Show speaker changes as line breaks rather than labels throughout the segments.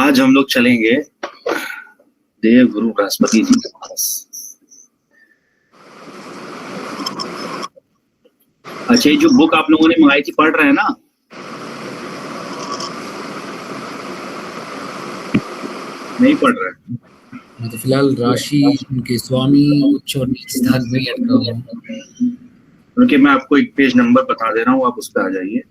आज हम लोग चलेंगे देव गुरु बृहस्पति जी के पास। अच्छा, ये जो बुक आप लोगों ने मंगाई थी पढ़ रहे हैं ना? नहीं पढ़ रहे?
मैं तो फिलहाल राशि उनके स्वामी उच्च और नीच स्थान में अटका हूँ।
क्योंकि मैं आपको एक पेज नंबर बता दे रहा हूँ, आप उस पर आ जाइए।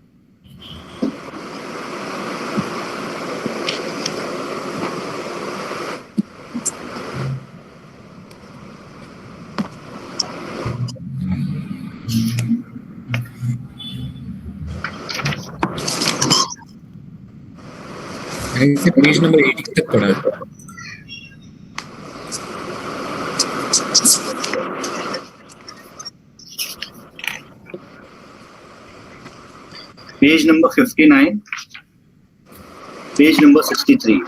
मैंने इसे पेज नंबर 18 तक पढ़ा है।
Page number 59, page number 63,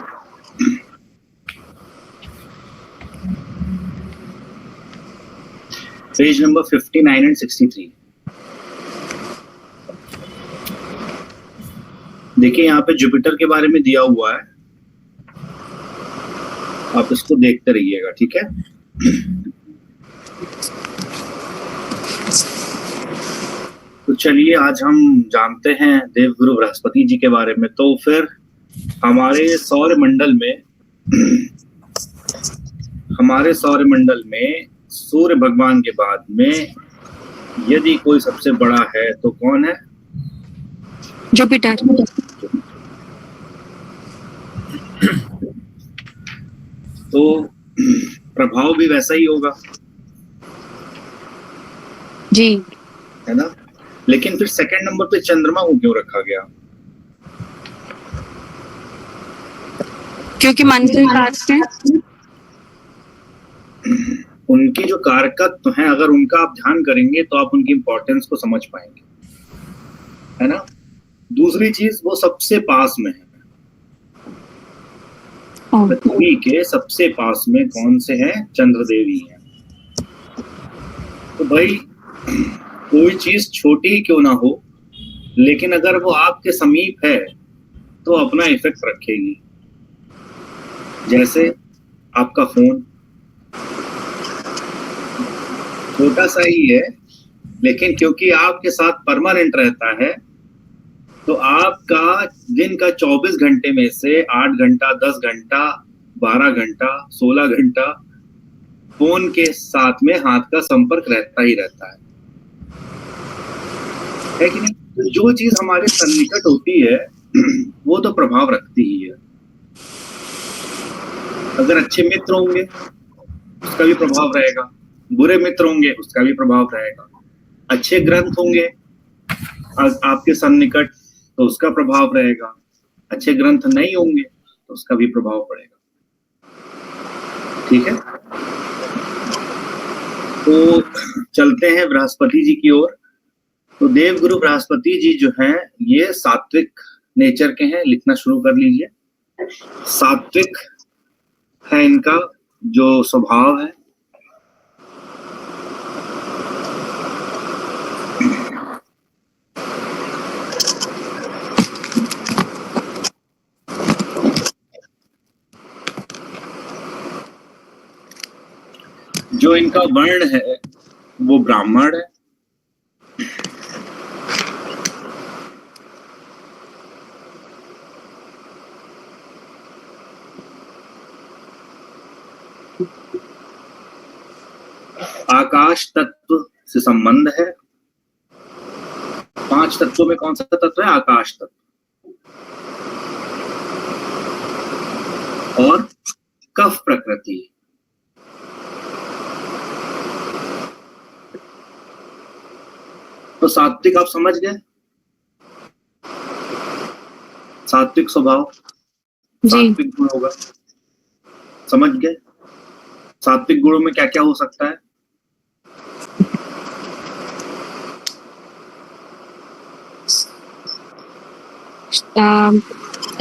page number 59 and 63। देखिए यहाँ पे जुपिटर के बारे में दिया हुआ है, आप इसको देखते रहिएगा, ठीक है? तो चलिए आज हम जानते हैं देवगुरु बृहस्पति जी के बारे में। तो फिर हमारे सौर मंडल में सूर्य भगवान के बाद में यदि कोई सबसे बड़ा है तो कौन है?
जुपिटर।
तो प्रभाव भी वैसा ही होगा,
जी,
है ना? लेकिन फिर सेकंड नंबर पे चंद्रमा को क्यों रखा गया?
क्योंकि मन के कारक हैं।
उनके जो कारकत्व हैं, अगर उनका आप ध्यान करेंगे तो आप उनकी इंपॉर्टेंस को समझ पाएंगे, है ना? दूसरी चीज, वो सबसे पास में है, पृथ्वी के सबसे पास में कौन से हैं? चंद्र देवी हैं। तो भाई कोई चीज छोटी ही क्यों ना हो, लेकिन अगर वो आपके समीप है तो अपना इफेक्ट रखेगी। जैसे आपका फोन छोटा सा ही है, लेकिन क्योंकि आपके साथ परमानेंट रहता है तो आपका दिन का 24 घंटे में से 8 घंटा, 10 घंटा, 12 घंटा, 16 घंटा फोन के साथ में हाथ का संपर्क रहता ही रहता है कि नहीं? तो जो चीज हमारे सन्निकट होती है वो तो प्रभाव रखती ही है। अगर अच्छे मित्र होंगे उसका भी प्रभाव रहेगा, बुरे मित्र होंगे उसका भी प्रभाव रहेगा। अच्छे ग्रंथ होंगे आपके सन्निकट तो उसका प्रभाव रहेगा, अच्छे ग्रंथ नहीं होंगे तो उसका भी प्रभाव पड़ेगा, ठीक है? तो चलते हैं बृहस्पति जी की ओर। तो देवगुरु बृहस्पति जी जो हैं ये सात्विक नेचर के हैं। लिखना शुरू कर लीजिए। सात्विक है इनका जो स्वभाव है। जो इनका वर्ण है वो ब्राह्मण है। आकाश तत्व से संबंध है। 5 तत्वों में कौन सा तत्व है? आकाश तत्व। और कफ प्रकृति। तो सात्विक आप समझ गए, सात्विक स्वभाव, सात्विक गुण होगा, समझ गए? सात्विक गुणों में क्या क्या हो सकता है?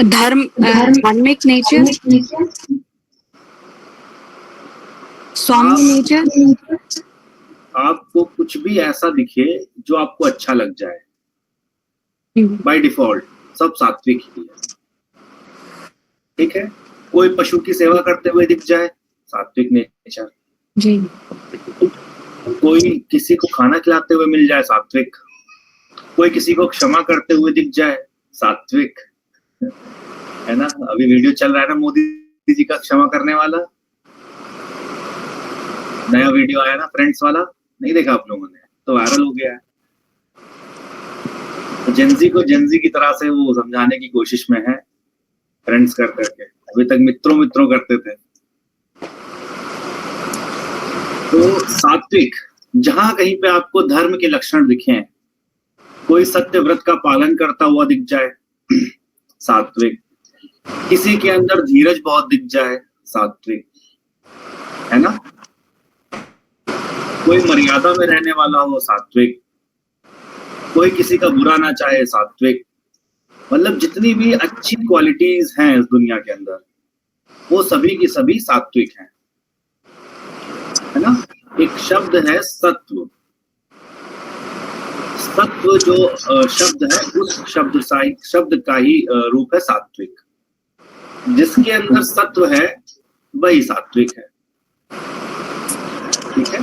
धार्मिक नेचर, स्वामी नेचर।
आपको कुछ भी ऐसा दिखे जो आपको अच्छा लग जाए, बाय डिफॉल्ट सब सात्विक ही है। ठीक है, कोई पशु की सेवा करते हुए दिख जाए, सात्विक नेचर।
जी।
कोई किसी को खाना खिलाते हुए मिल जाए, सात्विक। कोई किसी को क्षमा करते हुए दिख जाए, सात्विक, है ना। अभी वीडियो चल रहा है ना मोदी जी का क्षमा करने वाला, नया वीडियो आया ना फ्रेंड्स वाला, नहीं देखा आप लोगों ने? तो वायरल हो गया है। तो जेंजी को जेंजी की तरह से वो समझाने की कोशिश में है, फ्रेंड्स कर करके। अभी तक मित्रों करते थे। तो सात्विक, जहां कहीं पे आपको धर्म के लक्षण दिखे, कोई सत्य व्रत का पालन करता हुआ दिख जाए, सात्विक। किसी के अंदर धीरज बहुत दिख जाए, सात्विक, है ना। कोई मर्यादा में रहने वाला हो, सात्विक। कोई किसी का बुरा ना चाहे, सात्विक। मतलब जितनी भी अच्छी क्वालिटीज हैं इस दुनिया के अंदर, वो सभी की सभी सात्विक हैं, है ना। एक शब्द है सत्व। सत्व जो शब्द है, उस शब्द का ही रूप है सात्विक। जिसके अंदर सत्व है वही सात्विक है, ठीक है।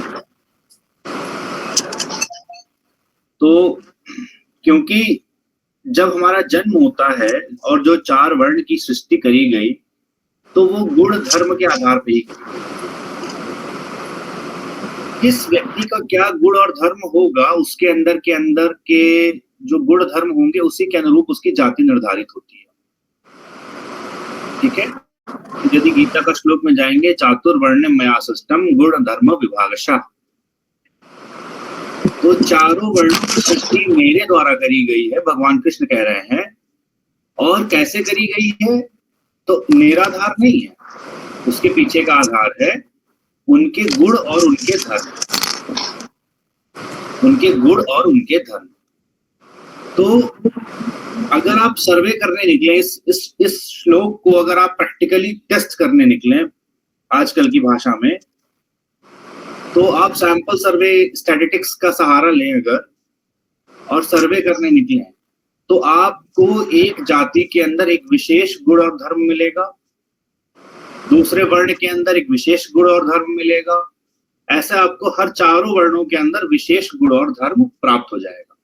तो क्योंकि जब हमारा जन्म होता है और जो 4 वर्ण की सृष्टि करी गई, तो वो गुण धर्म के आधार पर ही किस व्यक्ति का क्या गुण और धर्म होगा, उसके अंदर के जो गुण धर्म होंगे उसी के अनुरूप उसकी जाति निर्धारित होती है, ठीक है। यदि गीता का श्लोक में जाएंगे, चातुर्वर्ण्यम मया सृष्टम गुण धर्म विभागशः, तो चारों वर्णों की सृष्टि मेरे द्वारा करी गई है, भगवान कृष्ण कह रहे हैं। और कैसे करी गई है? तो निराधार नहीं है, उसके पीछे का आधार है उनके गुण और उनके धर्म, उनके गुण और उनके धर्म। तो अगर आप सर्वे करने निकले, इस श्लोक को अगर आप प्रैक्टिकली टेस्ट करने निकले आजकल की भाषा में, तो आप सैंपल सर्वे स्टैटिस्टिक्स का सहारा लें अगर, और सर्वे करने निकले, तो आपको एक जाति के अंदर एक विशेष गुण और धर्म मिलेगा, दूसरे वर्ण के अंदर एक विशेष गुण और धर्म मिलेगा। ऐसा आपको हर चारों वर्णों के अंदर विशेष गुण और धर्म प्राप्त हो जाएगा।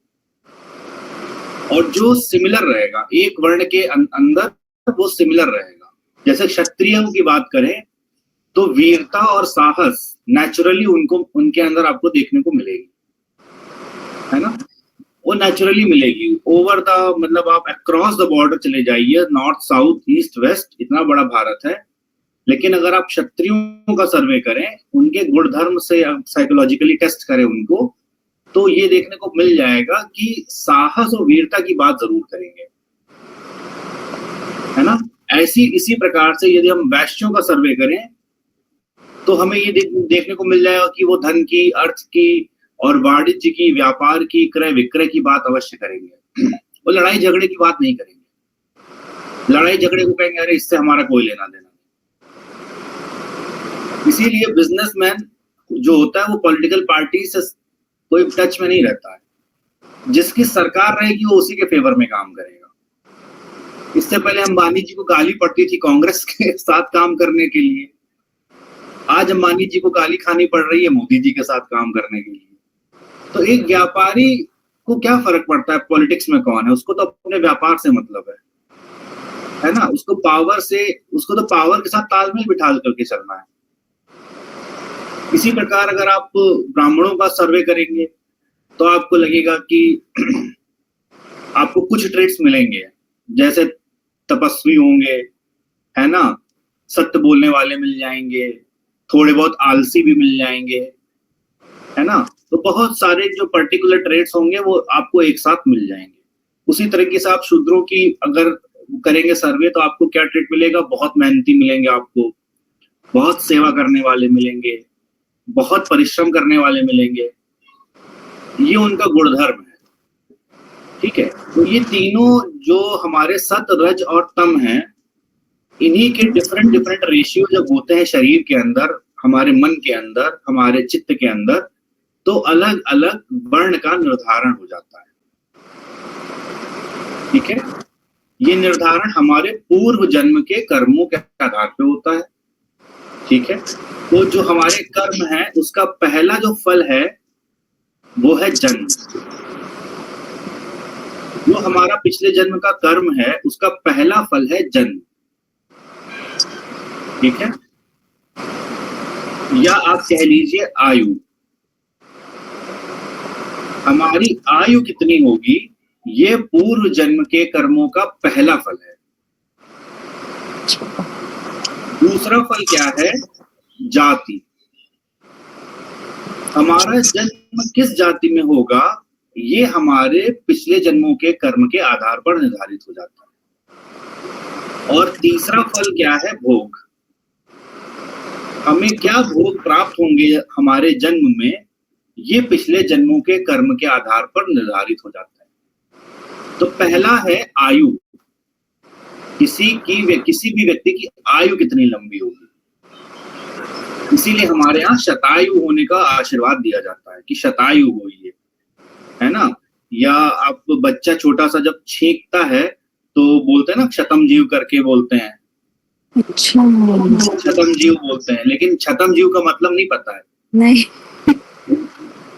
और जो सिमिलर रहेगा एक वर्ण के अंदर, वो सिमिलर रहेगा। जैसे क्षत्रियों की बात करें तो वीरता और साहस नेचुरली उनके अंदर आपको देखने को मिलेगी, है ना। वो नेचुरली मिलेगी। ओवर द मतलब आप अक्रॉस द बॉर्डर चले जाइए, नॉर्थ साउथ ईस्ट वेस्ट, इतना बड़ा भारत है, लेकिन अगर आप क्षत्रियों का सर्वे करें, उनके गुणधर्म से साइकोलॉजिकली टेस्ट करें उनको, तो ये देखने को मिल जाएगा कि साहस और वीरता की बात जरूर करेंगे, है ना। इसी प्रकार से यदि हम वैश्यों का सर्वे करें, तो हमें ये देखने को मिल जाएगा कि वो धन की, अर्थ की और वाणिज्य की, व्यापार की, क्रय विक्रय की बात अवश्य करेंगे। वो लड़ाई झगड़े की बात नहीं करेंगे। लड़ाई झगड़े को कहेंगे अरे इससे हमारा कोई लेना देना नहीं। इसीलिए बिजनेसमैन जो होता है वो पॉलिटिकल पार्टी से कोई टच में नहीं रहता है। जिसकी सरकार रहेगी वो उसी के फेवर में काम करेगा। इससे पहले अंबानी जी को गाली पड़ती थी कांग्रेस के साथ काम करने के लिए, आज अंबानी जी को गाली खानी पड़ रही है मोदी जी के साथ काम करने के लिए। तो एक व्यापारी को क्या फर्क पड़ता है पॉलिटिक्स में कौन है, उसको तो अपने व्यापार से मतलब है ना। उसको तो पावर के साथ तालमेल बिठा करके चलना है। इसी प्रकार अगर आप ब्राह्मणों का सर्वे करेंगे तो आपको लगेगा कि आपको कुछ ट्रेड्स मिलेंगे, जैसे तपस्वी होंगे, है ना, सत्य बोलने वाले मिल जाएंगे, थोड़े बहुत आलसी भी मिल जाएंगे, है ना। तो बहुत सारे जो पर्टिकुलर ट्रेड्स होंगे वो आपको एक साथ मिल जाएंगे। उसी तरीके से आप शूद्रों की अगर करेंगे सर्वे तो आपको क्या ट्रेड मिलेगा? बहुत मेहनती मिलेंगे आपको, बहुत सेवा करने वाले मिलेंगे, बहुत परिश्रम करने वाले मिलेंगे। ये उनका गुणधर्म है, ठीक है। तो ये तीनों जो हमारे सत, रज और तम हैं, इन्हीं के डिफरेंट रेशियो जब होते हैं शरीर के अंदर, हमारे मन के अंदर, हमारे चित्त के अंदर, तो अलग अलग वर्ण का निर्धारण हो जाता है, ठीक है। ये निर्धारण हमारे पूर्व जन्म के कर्मों के आधार पे होता है, ठीक है। तो जो हमारे कर्म है उसका पहला जो फल है वो है जन्म। जो हमारा पिछले जन्म का कर्म है उसका पहला फल है जन्म, ठीक है। या आप कह लीजिए आयु। हमारी आयु कितनी होगी ये पूर्व जन्म के कर्मों का पहला फल है। दूसरा फल क्या है? जाति। हमारा जन्म किस जाति में होगा ये हमारे पिछले जन्मों के कर्म के आधार पर निर्धारित हो जाता है। और तीसरा फल क्या है? भोग। हमें क्या भोग प्राप्त होंगे हमारे जन्म में ये पिछले जन्मों के कर्म के आधार पर निर्धारित हो जाता है। तो पहला है आयु। किसी भी व्यक्ति की आयु कितनी लंबी होगी, इसीलिए हमारे यहाँ शतायु होने का आशीर्वाद दिया जाता है कि शतायु हो ये, है ना। या आप बच्चा छोटा सा जब छींकता है तो बोलते हैं ना शतम जीव करके बोलते हैं।
अच्छा,
शतम जीव बोलते हैं, लेकिन शतम जीव का मतलब नहीं पता है।
नहीं,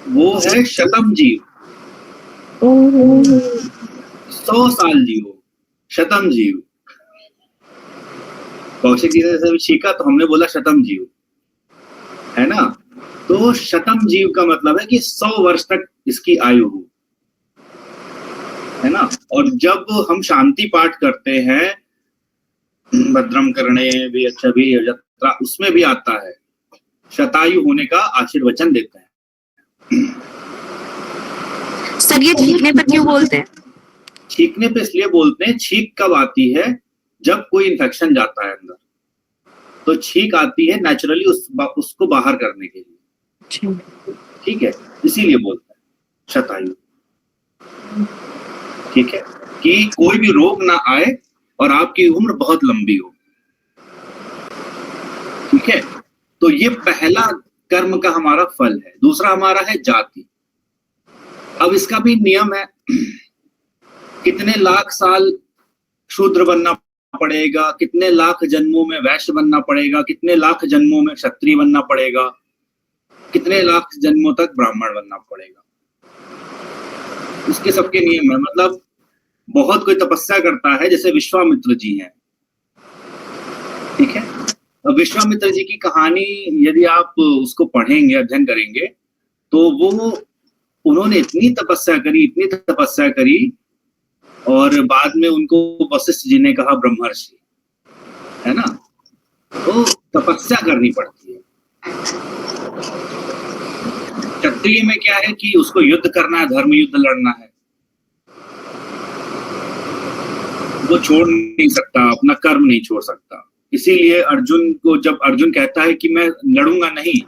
वो है शतम जीव। 100 साल जीवो, शतम जीव। कौशिक जी ने जब छींका तो हमने बोला शतम जीव, है ना। तो शतम जीव का मतलब है कि 100 वर्ष तक इसकी आयु हो, है ना। और जब हम शांति पाठ करते हैं भद्रम करणे भी अच्छा भी यत्रा, उसमें भी आता है शतायु होने का आशीर्वचन देते हैं।
सर ये छींकने पर क्यों बोलते हैं?
छींकने पे इसलिए बोलते हैं, छींक कब आती है? जब कोई इन्फेक्शन जाता है अंदर, तो छींक आती है नेचुरली उसको बाहर करने के लिए, ठीक है। इसीलिए बोलते हैं शतायु, ठीक है, कि कोई भी रोग ना आए और आपकी उम्र बहुत लंबी हो, ठीक है। तो ये पहला कर्म का हमारा फल है। दूसरा हमारा है जाति। अब इसका भी नियम है, कितने लाख साल शूद्र बनना पड़ेगा, कितने लाख जन्मों में वैश्य बनना पड़ेगा, कितने लाख जन्मों में क्षत्रिय बनना पड़ेगा, कितने लाख जन्मों तक ब्राह्मण बनना पड़ेगा। इसके सबके नियम है। मतलब बहुत कोई तपस्या करता है, जैसे विश्वामित्र जी हैं, ठीक है। अब विश्वामित्र जी की कहानी यदि आप उसको पढ़ेंगे, अध्ययन करेंगे, तो उन्होंने इतनी तपस्या करी और बाद में उनको वशिष्ठ जी ने कहा ब्रह्मर्षि, है ना। तो तपस्या करनी पड़ती है। क्षत्रिय में क्या है कि उसको युद्ध करना है, धर्म युद्ध लड़ना है, वो छोड़ नहीं सकता, अपना कर्म नहीं छोड़ सकता। इसीलिए अर्जुन को जब अर्जुन कहता है कि मैं लड़ूंगा नहीं,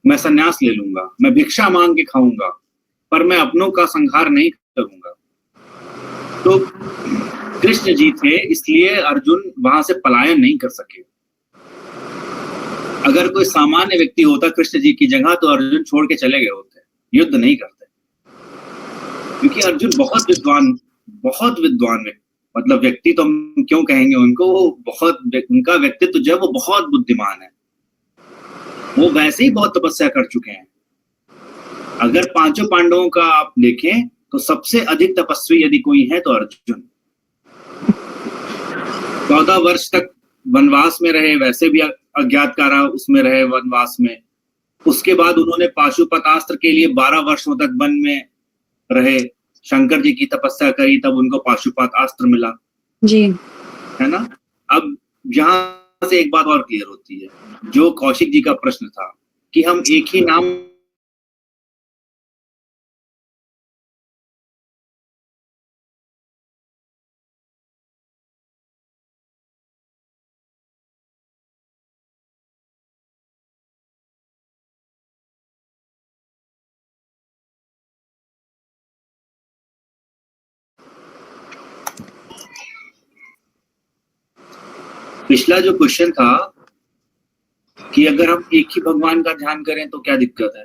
मैं संन्यास ले लूंगा, मैं भिक्षा मांग के खाऊंगा, पर मैं अपनों का संहार नहीं करूंगा। तो कृष्ण जी थे, इसलिए अर्जुन वहां से पलायन नहीं कर सके। अगर कोई सामान्य व्यक्ति होता कृष्ण जी की जगह तो अर्जुन छोड़ के चले गए होते, युद्ध नहीं करते, क्योंकि अर्जुन बहुत विद्वान है। मतलब व्यक्ति तो हम क्यों कहेंगे उनको, उनका व्यक्तित्व जो है वो बहुत बुद्धिमान है। वो वैसे ही बहुत तपस्या कर चुके हैं। अगर पांचों पांडवों का आप देखें तो सबसे अधिक तपस्वी यदि कोई है तो अर्जुन। 14 वर्ष तक वनवास में रहे, वैसे भी अज्ञात कारा उसमें रहे वनवास में। उसके बाद उन्होंने पाशुपतास्त्र के लिए 12 वर्षों तक वन में रहे, शंकर जी की तपस्या करी, तब उनको पाशुपत अस्त्र मिला
जी,
है ना। अब यहाँ से एक बात और क्लियर होती है, जो कौशिक जी का प्रश्न था कि हम एक ही नाम पिछला जो क्वेश्चन था कि अगर हम एक ही भगवान का ध्यान करें तो क्या दिक्कत है।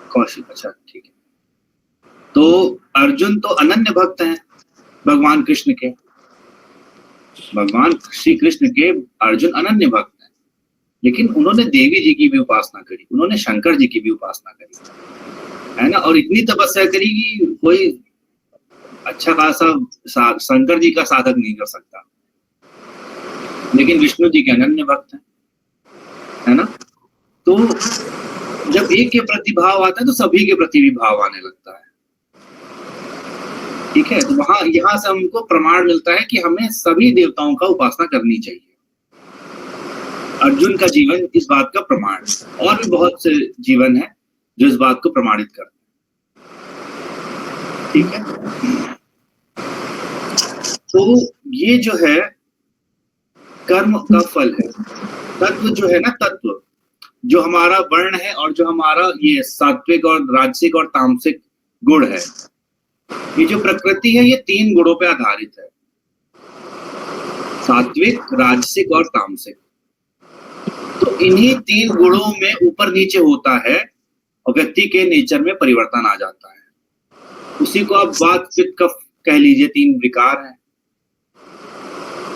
कौशिक, अच्छा ठीक है। तो अर्जुन तो अनन्य भक्त हैं भगवान कृष्ण के, भगवान श्री कृष्ण के अर्जुन अनन्य भक्त हैं, लेकिन उन्होंने देवी जी की भी उपासना करी, उन्होंने शंकर जी की भी उपासना करी, है ना, और इतनी तपस्या करी कि कोई अच्छा खासा शंकर जी का साधक नहीं कर सकता, लेकिन विष्णु जी के अनन्य भक्त हैं, है ना। तो जब एक के प्रति भाव आता है तो सभी के प्रति भी भाव आने लगता है, ठीक है। तो वहां यहां से हमको प्रमाण मिलता है कि हमें सभी देवताओं का उपासना करनी चाहिए। अर्जुन का जीवन इस बात का प्रमाण है, और भी बहुत से जीवन है जो इस बात को प्रमाणित करते हैं, ठीक है। तो ये जो है कर्म का फल है। तत्व जो है ना, तत्व जो हमारा वर्ण है और जो हमारा ये सात्विक और राजसिक और तामसिक गुण है, ये जो प्रकृति है ये 3 गुणों पे आधारित है, सात्विक, राजसिक और तामसिक। तो इन्हीं 3 गुणों में ऊपर नीचे होता है और व्यक्ति के नेचर में परिवर्तन आ जाता है। उसी को आप वात पित्त कफ कह लीजिए, 3 विकार हैं,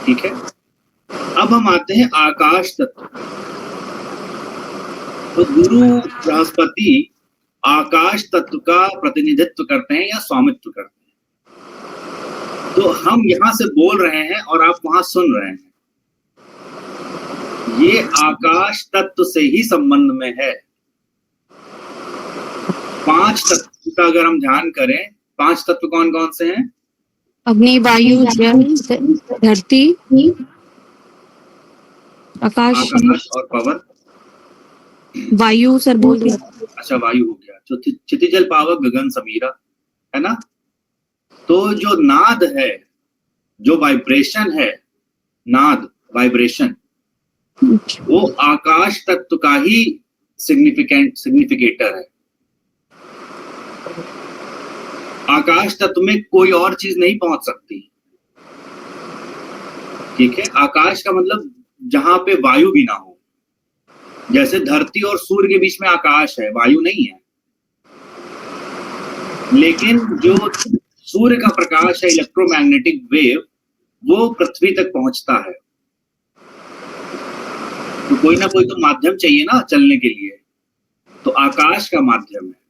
ठीक है। अब हम आते हैं आकाश तत्व। तो गुरु बृहस्पति आकाश तत्व का प्रतिनिधित्व करते हैं या स्वामित्व करते हैं। तो हम यहां से बोल रहे हैं और आप वहां सुन रहे हैं, ये आकाश तत्व से ही संबंध में है। 5 तत्व का अगर हम ध्यान करें, 5 तत्व कौन कौन से हैं?
अग्नि, वायु, जल, धरती, आकाश
और पवन।
वायु सर बोल रहे हैं।
अच्छा, वायु हो गया, जो क्षितिजल पावक गगन समीरा, है ना। तो जो नाद है, जो वाइब्रेशन है, नाद वाइब्रेशन, वो आकाश तत्व का ही सिग्निफिकेटर है। आकाश तत्व में कोई और चीज नहीं पहुंच सकती, ठीक है। आकाश का मतलब जहां पे वायु भी ना हो, जैसे धरती और सूर्य के बीच में आकाश है, वायु नहीं है, लेकिन जो सूर्य का प्रकाश है, इलेक्ट्रोमैग्नेटिक वेव, वो पृथ्वी तक पहुंचता है। तो कोई ना कोई तो माध्यम चाहिए ना चलने के लिए, तो आकाश का माध्यम है।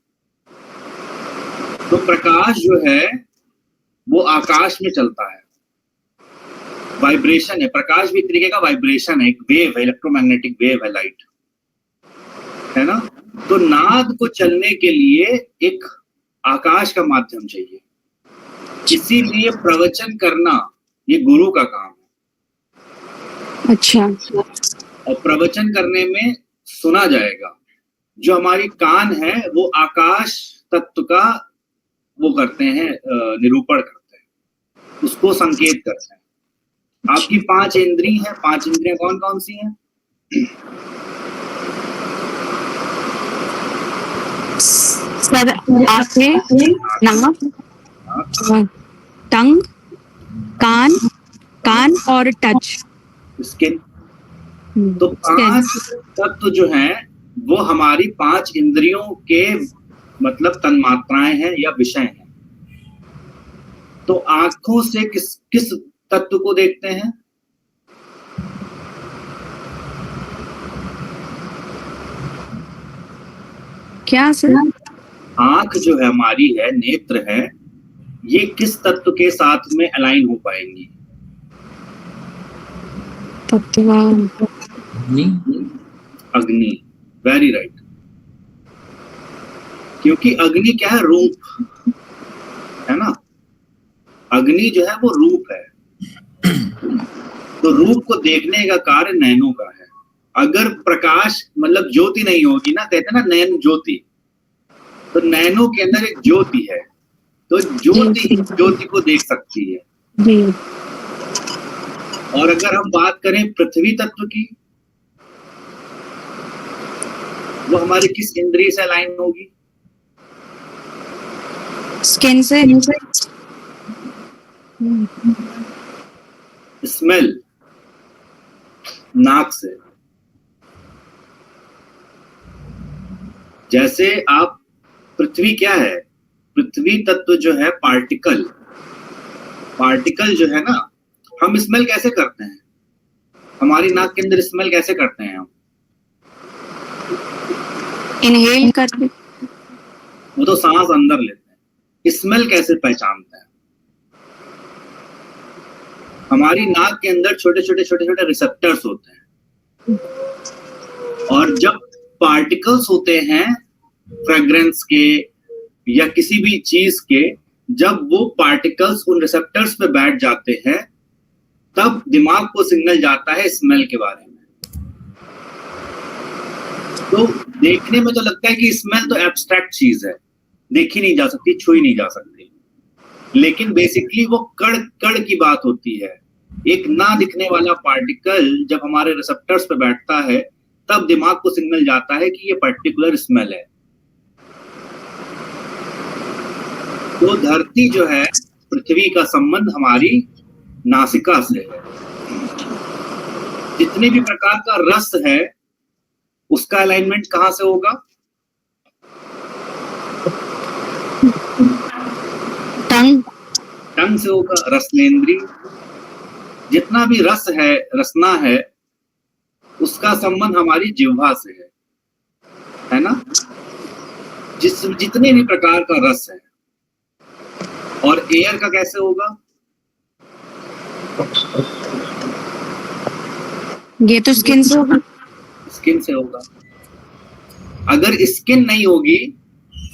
तो प्रकाश जो है वो आकाश में चलता है, वाइब्रेशन है। प्रकाश भी एक तरीके का वाइब्रेशन है, एक वेव है, इलेक्ट्रोमैग्नेटिक वेव है, लाइट, है ना। तो नाद को चलने के लिए एक आकाश का माध्यम चाहिए, इसीलिए प्रवचन करना ये गुरु का काम है।
अच्छा।
और प्रवचन करने में सुना जाएगा। जो हमारी कान है वो आकाश तत्व का वो करते हैं, निरूपण करते हैं, उसको संकेत करते हैं। आपकी 5 इंद्रिय हैं, 5 इंद्रियां कौन कौन सी हैं?
सर आंखें, नाक, टंग, कान और टच,
स्किन। तो 5 तत्व जो हैं वो हमारी 5 इंद्रियों के मतलब तन्मात्राएं हैं या विषय हैं। तो आंखों से किस तत्व को देखते हैं?
क्या सर?
आंख जो है हमारी है, नेत्र है, ये किस तत्व के साथ में अलाइन हो पाएंगी?
तत्व
अग्नि, वेरी राइट। क्योंकि अग्नि क्या है? रूप, है ना। अग्नि जो है वो रूप है, तो रूप को देखने का कार्य नयनों का है। अगर प्रकाश मतलब ज्योति नहीं होगी ना, कहते हैं ना नयन ज्योति, तो नयनों के अंदर एक ज्योति है, तो ज्योति ज्योति को देख सकती है। और अगर हम बात करें पृथ्वी तत्व की, वो हमारी किस इंद्रिय से अलाइन होगी?
स्किन से,
स्मेल, नाक से। जैसे आप पृथ्वी क्या है? पृथ्वी तत्व जो है पार्टिकल जो है ना, हम स्मेल कैसे करते हैं? हमारी नाक के अंदर स्मेल कैसे करते हैं हम?
इनहेल करके।
वो तो सांस अंदर लेते हैं, स्मेल कैसे पहचानते हैं? हमारी नाक के अंदर छोटे छोटे रिसेप्टर्स होते हैं, और जब पार्टिकल्स होते हैं फ्रेग्रेंस के या किसी भी चीज के, जब वो पार्टिकल्स उन रिसेप्टर्स पे बैठ जाते हैं, तब दिमाग को सिग्नल जाता है स्मेल के बारे में। तो देखने में तो लगता है कि स्मेल तो एब्स्ट्रैक्ट चीज है, देखी नहीं जा सकती, छुई नहीं जा सकती, लेकिन बेसिकली वो कण कण की बात होती है। एक ना दिखने वाला पार्टिकल जब हमारे रिसेप्टर्स पे बैठता है, तब दिमाग को सिग्नल जाता है कि ये पर्टिकुलर स्मेल है। तो धरती जो है, पृथ्वी का संबंध हमारी नासिका से है। जितने भी प्रकार का रस है, उसका अलाइनमेंट कहां से होगा? टंग से होगा, रसनेंद्री। जितना भी रस है, रसना है, उसका संबंध हमारी जिह्वा से है ना? जितने भी प्रकार का रस है। और एयर का कैसे होगा?
ये तो स्किन से होगा।
स्किन से होगा। अगर स्किन नहीं होगी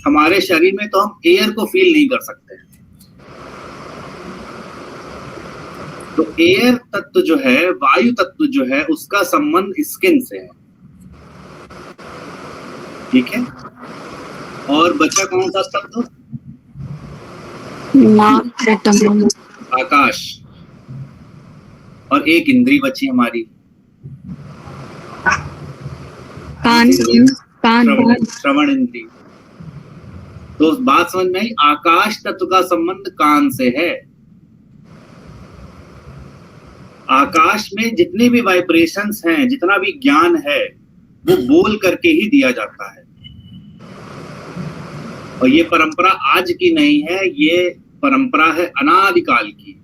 हमारे शरीर में, तो हम एयर को फील नहीं कर सकते। तो एयर तत्व जो है, वायु तत्व जो है, उसका संबंध स्किन से है। ठीक है। और बचा कौन सा तत्व? आकाश। और एक इंद्री बची हमारी,
कान।
श्रवण इंद्री। तो बात समझ में आई? आकाश तत्व का संबंध कान से है। आकाश में जितने भी वाइब्रेशंस हैं, जितना भी ज्ञान है, वो बोल करके ही दिया जाता है। और ये परंपरा आज की नहीं है, ये परंपरा है अनादिकाल की।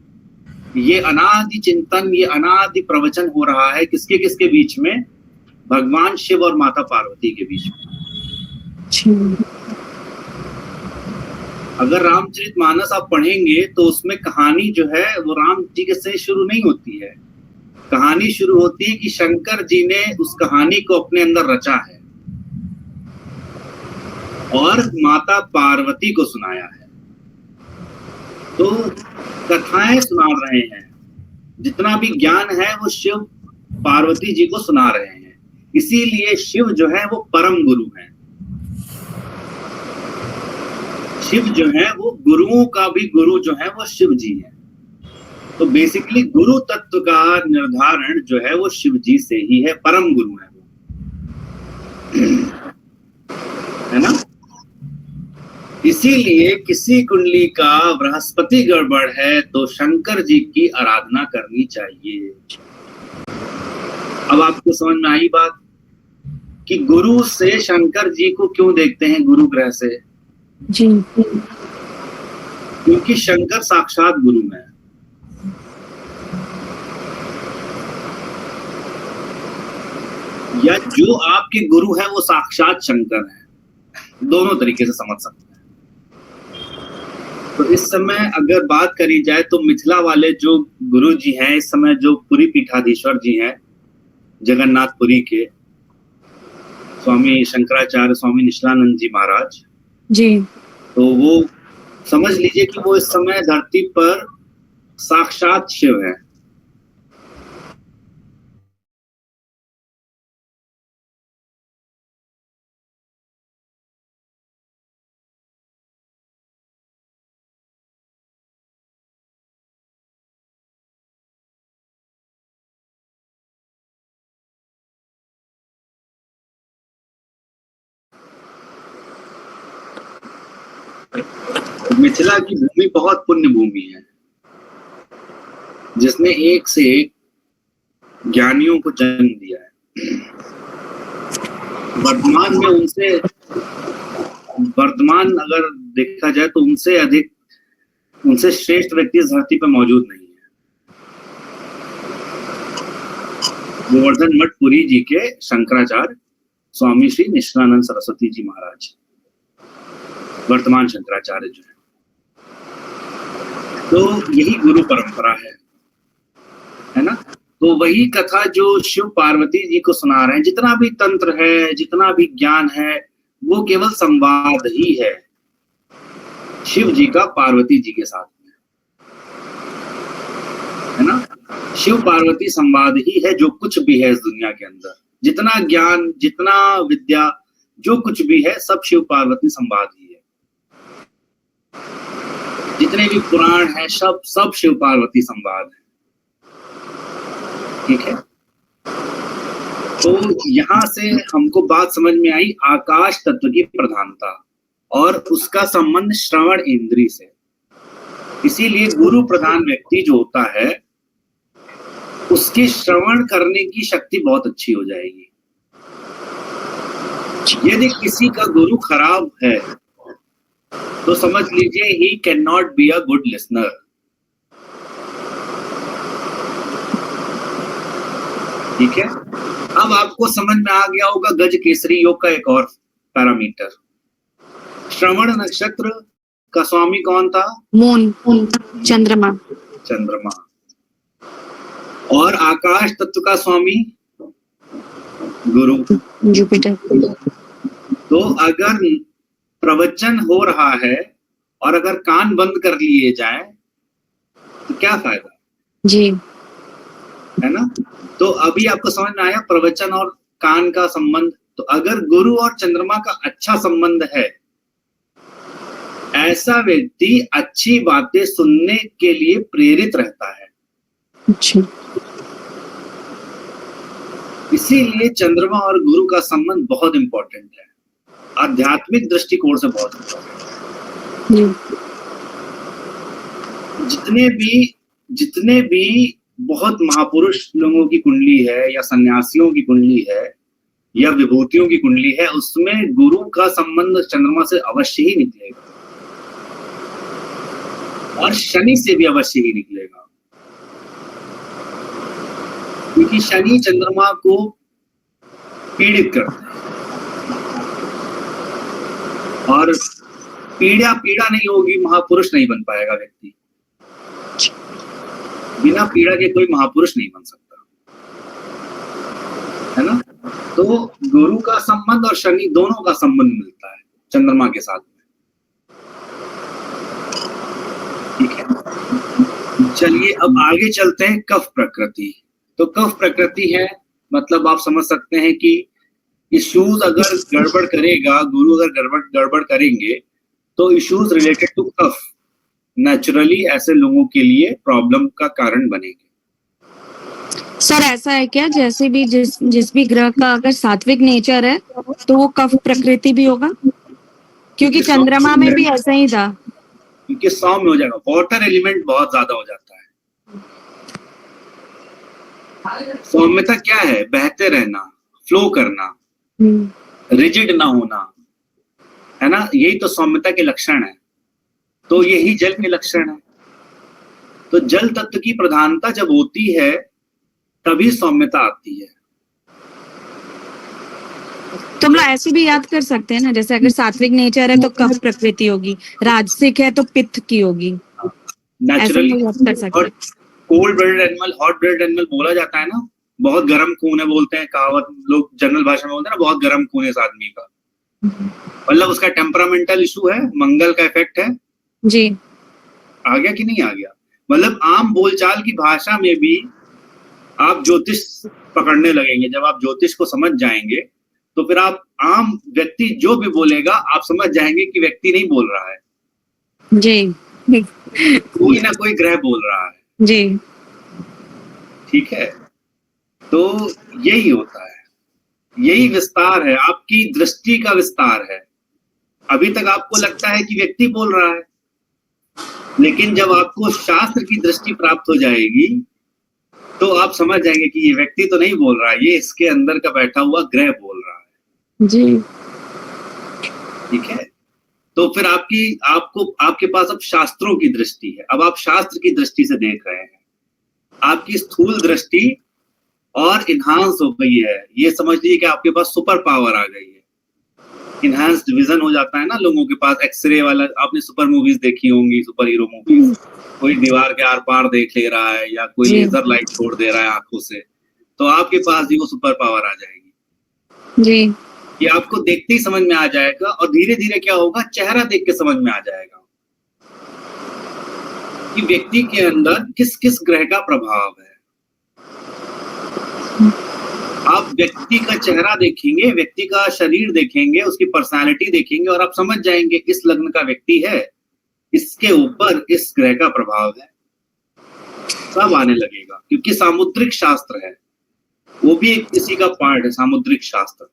ये अनादि चिंतन, ये अनादि प्रवचन हो रहा है किसके किसके बीच में? भगवान शिव और माता पार्वती के बीच में। अगर रामचरितमानस आप पढ़ेंगे तो उसमें कहानी जो है वो राम जी के से शुरू नहीं होती है। कहानी शुरू होती है कि शंकर जी ने उस कहानी को अपने अंदर रचा है और माता पार्वती को सुनाया है। तो कथाएं सुना रहे हैं, जितना भी ज्ञान है वो शिव पार्वती जी को सुना रहे हैं। इसीलिए शिव जो है वो परम गुरु है। शिव जो है वो गुरुओं का भी गुरु जो है वो शिव जी है। तो बेसिकली गुरु तत्व का निर्धारण जो है वो शिव जी से ही है, परम गुरु है वो, है ना? इसीलिए किसी कुंडली का बृहस्पति गड़बड़ है तो शंकर जी की आराधना करनी चाहिए। अब आपको समझ में आई बात कि गुरु से शंकर जी को क्यों देखते हैं गुरु ग्रह से?
जी।
क्योंकि शंकर साक्षात गुरु है। या जो आपके गुरु है वो साक्षात शंकर है। दोनों तरीके से समझ सकते हैं। तो इस समय अगर बात करी जाए तो मिथिला वाले जो गुरु जी हैं, इस समय जो पुरी पीठाधीश्वर जी हैं जगन्नाथपुरी के, स्वामी शंकराचार्य स्वामी निश्चलानंद जी महाराज
जी,
तो वो समझ लीजिए कि वो इस समय धरती पर साक्षात शिव है। मिथिला की भूमि बहुत पुण्य भूमि है, जिसने एक से एक ज्ञानियों को जन्म दिया है। वर्तमान वर्तमान अगर देखा जाए तो उनसे अधिक, उनसे श्रेष्ठ व्यक्ति इस धरती पर मौजूद नहीं है। गोवर्धन मठ पुरी जी के शंकराचार्य स्वामी श्री निष्ठानंद सरस्वती जी महाराज, वर्तमान शंकराचार्य जो है। तो यही गुरु परंपरा है ना। तो वही कथा जो शिव पार्वती जी को सुना रहे हैं, जितना भी तंत्र है, जितना भी ज्ञान है, वो केवल संवाद ही है शिव जी का पार्वती जी के साथ में, है ना। शिव पार्वती संवाद ही है जो कुछ भी है इस दुनिया के अंदर। जितना ज्ञान, जितना विद्या, जो कुछ भी है, सब शिव पार्वती संवाद ही है। जितने भी पुराण है, सब शिव पार्वती संवाद है। ठीक है। तो यहां से हमको बात समझ में आई आकाश तत्व की प्रधानता और उसका संबंध श्रवण इंद्री से। इसीलिए गुरु प्रधान व्यक्ति जो होता है उसकी श्रवण करने की शक्ति बहुत अच्छी हो जाएगी। यदि किसी का गुरु खराब है तो समझ लीजिए he can not be a good listener. ठीक है। अब आपको समझ में आ गया होगा गज केसरी योग का एक और पैरामीटर। श्रवण नक्षत्र का स्वामी कौन था?
मून, चंद्रमा।
चंद्रमा। और आकाश तत्व का स्वामी गुरु,
जुपिटर।
तो अगर प्रवचन हो रहा है और अगर कान बंद कर लिए जाए तो क्या फायदा?
जी,
है ना। तो अभी आपको समझ में आया प्रवचन और कान का संबंध। तो अगर गुरु और चंद्रमा का अच्छा संबंध है, ऐसा व्यक्ति अच्छी बातें सुनने के लिए प्रेरित रहता है।
अच्छा।
इसीलिए चंद्रमा और गुरु का संबंध बहुत इंपॉर्टेंट है, आध्यात्मिक दृष्टिकोण से बहुत इंपॉर्टेंट है। जितने भी बहुत महापुरुष लोगों की कुंडली है या सन्यासियों की कुंडली है या विभूतियों की कुंडली है, उसमें गुरु का संबंध चंद्रमा से अवश्य ही निकलेगा और शनि से भी अवश्य ही निकलेगा, क्योंकि शनि चंद्रमा को पीड़ित करते हैं। और पीड़ा नहीं होगी, महापुरुष नहीं बन पाएगा व्यक्ति। बिना पीड़ा के कोई महापुरुष नहीं बन सकता, है ना। तो गुरु का संबंध और शनि दोनों का संबंध मिलता है चंद्रमा के साथ में। ठीक है। चलिए अब आगे चलते हैं। कफ प्रकृति। तो कफ प्रकृति है, मतलब आप समझ सकते हैं कि इश्यूज अगर गड़बड़ करेगा, गुरु अगर गड़बड़ करेंगे तो issues related to cough naturally ऐसे लोगों के लिए प्रॉब्लम का कारण बनेंगे।
सर ऐसा है क्या, जैसे भी जिस भी ग्रह का अगर सात्विक नेचर है तो वो कफ प्रकृति भी होगा? क्योंकि चंद्रमा में भी ऐसा ही था।
क्योंकि सौम्य हो जाएगा, वाटर एलिमेंट बहुत ज्यादा हो जाता है। सौम्यता क्या है? बहते रहना, फ्लो करना, रिजिड ना होना, है ना। यही तो सौम्यता के लक्षण है। तो यही जल के लक्षण है। तो जल तत्व की प्रधानता जब होती है तभी सौम्यता आती है।
तो हम लोग ऐसे भी याद कर सकते हैं ना, जैसे अगर सात्विक नेचर है तो कफ प्रकृति होगी, राजसिक है तो पित्त की होगी।
नेचुरली और cold blooded animal, hot blooded animal बोला जाता है ना, बहुत गर्म खून है बोलते हैं, कहावत लोग जनरल भाषा में बोलते हैं ना, बहुत गर्म खून है इस आदमी का, मतलब उसका टेम्परामेंटल इशू है, मंगल का इफेक्ट है।
जी,
आ गया कि नहीं आ गया? मतलब आम बोलचाल की भाषा में भी आप ज्योतिष पकड़ने लगेंगे। जब आप ज्योतिष को समझ जाएंगे तो फिर आप आम व्यक्ति जो भी बोलेगा आप समझ जाएंगे कि व्यक्ति नहीं बोल रहा है
जी,
कोई ना कोई ग्रह बोल रहा है।
जी।
ठीक है। तो यही होता है, यही विस्तार है, आपकी दृष्टि का विस्तार है। अभी तक आपको लगता है कि व्यक्ति बोल रहा है, लेकिन जब आपको शास्त्र की दृष्टि प्राप्त हो जाएगी तो आप समझ जाएंगे कि ये व्यक्ति तो नहीं बोल रहा है, ये इसके अंदर का बैठा हुआ ग्रह बोल रहा है।
जी।
ठीक है। तो फिर आपके पास अब शास्त्रों की दृष्टि है, अब आप शास्त्र की दृष्टि से देख रहे हैं, आपकी स्थूल दृष्टि और इन्हांस हो गई है। ये समझ लीजिए कि आपके पास सुपर पावर आ गई है, इन्हांस्ड विजन हो जाता है ना लोगों के पास, एक्सरे वाला। आपने सुपर मूवीज देखी होंगी, सुपर हीरो मूवीज, कोई दीवार के आर पार देख ले रहा है या कोई
जी।
लेजर लाइट छोड़ दे रहा है आंखों से, तो आपके पास भी वो सुपर पावर आ जाएगी।
जी।
ये आपको देखते ही समझ में आ जाएगा, और धीरे धीरे क्या होगा, चेहरा देख के समझ में आ जाएगा कि व्यक्ति के अंदर किस किस ग्रह का प्रभाव है। आप व्यक्ति का चेहरा देखेंगे, व्यक्ति का शरीर देखेंगे, उसकी पर्सनालिटी देखेंगे, और आप समझ जाएंगे इस लग्न का व्यक्ति है, इसके ऊपर इस ग्रह का प्रभाव है। सब आने लगेगा, क्योंकि सामुद्रिक शास्त्र है, वो भी एक इसी का पार्ट है, सामुद्रिक शास्त्र।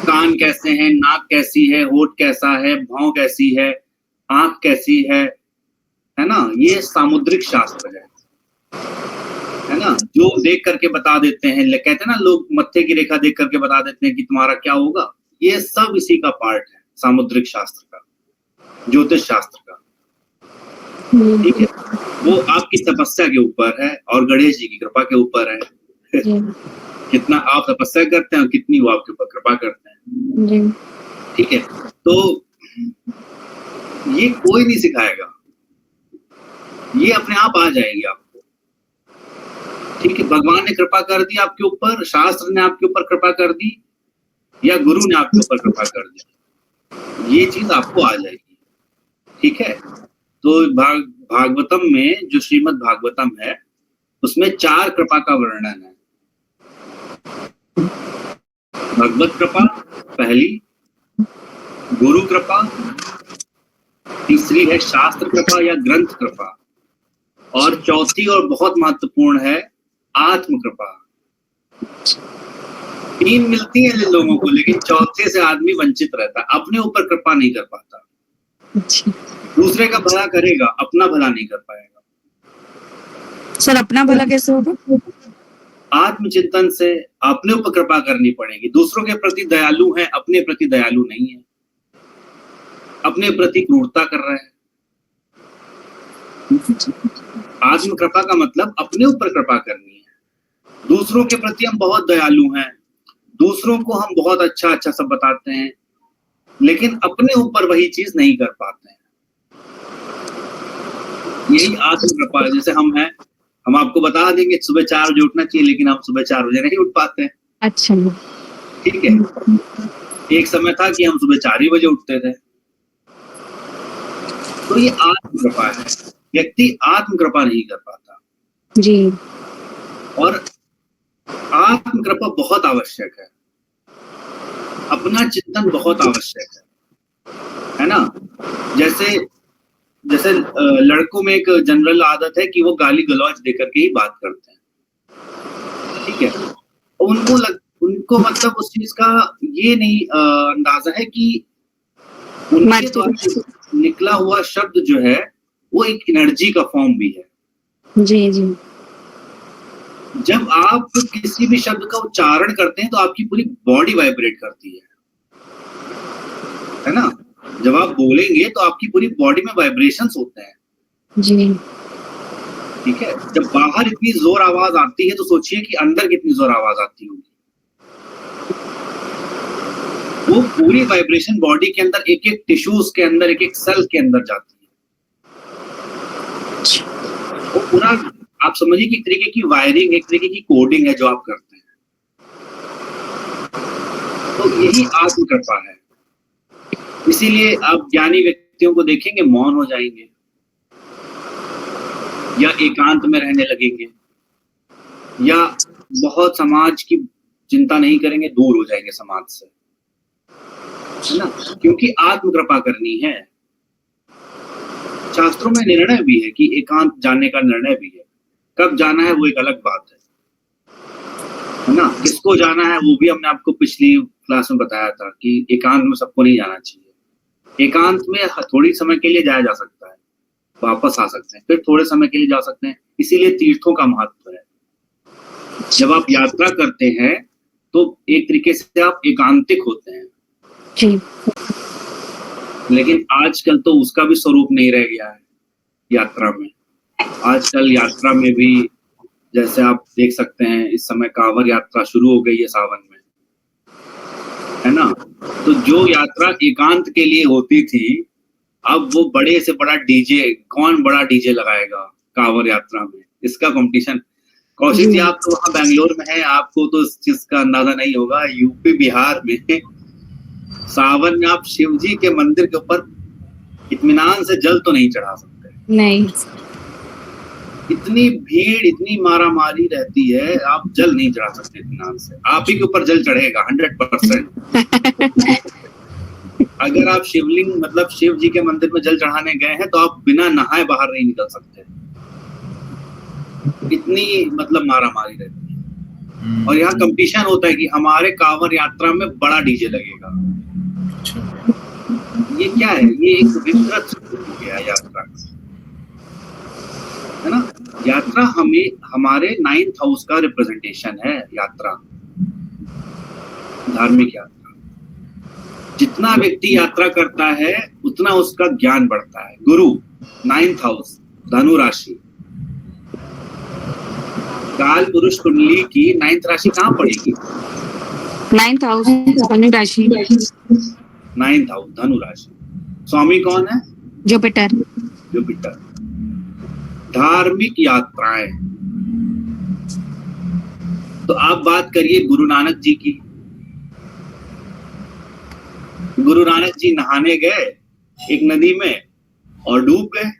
कान कैसे हैं, नाक कैसी है, होठ कैसा है, भौं कैसी है, आंख कैसी है ना, ये सामुद्रिक शास्त्र है ना, जो देख करके बता देते हैं। कहते हैं ना लोग, मत्थे की रेखा देख करके बता देते हैं कि तुम्हारा क्या होगा। ये सब इसी का पार्ट है, सामुद्रिक शास्त्र का, ज्योतिष शास्त्र का। ठीक है, वो आपकी तपस्या के ऊपर है और गणेश जी की कृपा के ऊपर है। कितना आप तपस्या करते हैं और कितनी वो आपके ऊपर कृपा करते हैं। ठीक है, तो ये कोई नहीं सिखाएगा, ये अपने आप आ जाएगी आपको। ठीक है, भगवान ने कृपा कर दी आपके ऊपर, शास्त्र ने आपके ऊपर कृपा कर दी, या गुरु ने आपके ऊपर कृपा कर दी, ये चीज आपको आ जाएगी। ठीक है, तो भागवतम में, जो श्रीमद् भागवतम है, उसमें 4 कृपा का वर्णन है। भगवत कृपा पहली, गुरु कृपा तीसरी है, शास्त्र कृपा या ग्रंथ कृपा, और चौथी और बहुत महत्वपूर्ण है आत्म कृपा। 3 मिलती है लोगों को, लेकिन चौथे से आदमी वंचित रहता है, अपने ऊपर कृपा नहीं कर पाता। दूसरे का भला करेगा, अपना भला नहीं कर पाएगा।
सर, अपना भला कैसे होगा?
आत्मचिंतन से अपने ऊपर कृपा करनी पड़ेगी। दूसरों के प्रति दयालु है, अपने प्रति दयालु नहीं है, अपने प्रति क्रूरता कर रहा है। आत्म कृपा का मतलब अपने ऊपर कृपा करनी है। दूसरों के प्रति हम बहुत दयालु हैं, दूसरों को हम बहुत अच्छा अच्छा सब बताते हैं, लेकिन अपने ऊपर वही चीज नहीं कर पाते हैं। यही आत्म कृपा है। जैसे हम हैं, हम आपको बता देंगे सुबह 4 बजे उठना चाहिए, लेकिन हम सुबह 4 बजे नहीं उठ पाते हैं।
अच्छा,
ठीक है, एक समय था कि हम सुबह 4 ही बजे उठते थे। तो ये आत्म कृपा है, व्यक्ति आत्म कृपा नहीं कर पाता
जी।
और आत्म कृपा बहुत आवश्यक है, अपना चिंतन बहुत आवश्यक है ना। जैसे जैसे लड़कों में एक जनरल आदत है कि वो गाली गलौज देकर के ही बात करते हैं। ठीक है, उनको मतलब उस चीज का ये नहीं अंदाजा है कि उनके द्वारा निकला हुआ शब्द जो है वो एक एनर्जी का फॉर्म भी है।
जी जी।
जब आप किसी भी शब्द का उच्चारण करते हैं तो आपकी पूरी बॉडी वाइब्रेट करती है ना। जब आप बोलेंगे तो आपकी पूरी बॉडी में वाइब्रेशंस होते हैं
जी।
ठीक है, जब बाहर इतनी जोर आवाज आती है तो सोचिए कि अंदर कितनी जोर आवाज आती होगी। वो पूरी वाइब्रेशन बॉडी के अंदर एक एक टिश्यूज के अंदर, एक एक सेल के अंदर जाती है। वो पूरा आप समझिए कि एक तरीके की वायरिंग, एक तरीके की कोडिंग है जो आप करते हैं। तो यही आत्म कृपा है। इसीलिए आप ज्ञानी व्यक्तियों को देखेंगे मौन हो जाएंगे या एकांत में रहने लगेंगे या बहुत समाज की चिंता नहीं करेंगे, दूर हो जाएंगे समाज से, है ना, क्योंकि आत्म कृपा करनी है। शास्त्रों में निर्णय भी है कि एकांत जाने का निर्णय भी है। कब जाना है वो एक अलग बात है ना। किसको जाना है वो भी हमने आपको पिछली क्लास में बताया था कि एकांत में सबको नहीं जाना चाहिए। एकांत में थोड़ी समय के लिए जाया जा सकता है, वापस आ सकते हैं, फिर थोड़े समय के लिए जा सकते हैं। इसीलिए तीर्थों का महत्व है। जब आप यात्रा करते हैं तो एक तरीके से आप एकांतिक होते हैं।
जी।
लेकिन आजकल तो उसका भी स्वरूप नहीं रह गया है यात्रा में। आजकल यात्रा में भी जैसे आप देख सकते हैं इस समय कांवड़ यात्रा शुरू हो गई है सावन में, है ना। तो जो यात्रा एकांत के लिए होती थी, अब वो बड़े से बड़ा डीजे, कौन बड़ा डीजे लगाएगा कांवड़ यात्रा में, इसका कंपटीशन। कौशिक जी, आप तो वहाँ बैंगलोर में हैं, आपको तो इस चीज का अंदाजा नहीं होगा। यूपी बिहार में सावन में आप शिव जी के मंदिर के ऊपर इत्मीनान से जल तो नहीं चढ़ा सकते।
नहीं,
इतनी भीड़, इतनी मारामारी रहती है, आप जल नहीं चढ़ा सकते इत्मीनान से। आप ही के ऊपर जल चढ़ेगा 100%। अगर आप शिवलिंग मतलब शिव जी के मंदिर में जल चढ़ाने गए हैं तो आप बिना नहाए बाहर नहीं निकल सकते। इतनी मतलब मारामारी रहती है। और यहाँ कंपटीशन होता है कि हमारे कांवड़ यात्रा में बड़ा डीजे लगेगा। ये क्या है? ये एक विकृत हो गया यात्रा, है ना। यात्रा हमें हमारे 9th हाउस का रिप्रेजेंटेशन है। यात्रा, धार्मिक यात्रा, जितना व्यक्ति यात्रा करता है उतना उसका ज्ञान बढ़ता है। गुरु, 9th हाउस, धनु राशि, काल पुरुष कुंडली की 9th राशि कहाँ पड़ेगी?
9th हाउस धनु राशि।
9th हाउस धनु राशि। स्वामी कौन है?
जुपिटर।
जुपिटर। धार्मिक यात्राएं, तो आप बात करिए गुरु नानक जी की। गुरु नानक जी नहाने गए एक नदी में और डूब गए,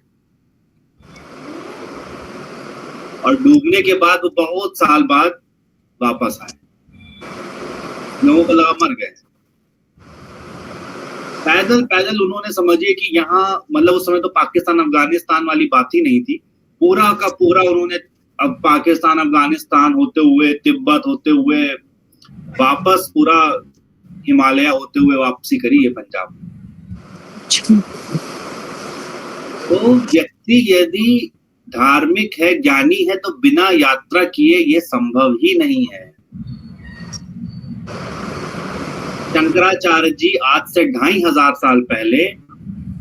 और डूबने के बाद वो बहुत साल बाद वापस आए। लोगों को लगा मर गए। पैदल पैदल उन्होंने, समझिए कि यहाँ मतलब उस समय तो पाकिस्तान अफगानिस्तान वाली बात ही नहीं थी। पूरा का पूरा उन्होंने अब पाकिस्तान अफगानिस्तान होते हुए, तिब्बत होते हुए, वापस पूरा हिमालय होते हुए वापसी करी है पंजाब। तो व्यक्ति यदि धार्मिक है, ज्ञानी है, तो बिना यात्रा किए ये संभव ही नहीं है। शंकराचार्य जी आज से 2500 साल पहले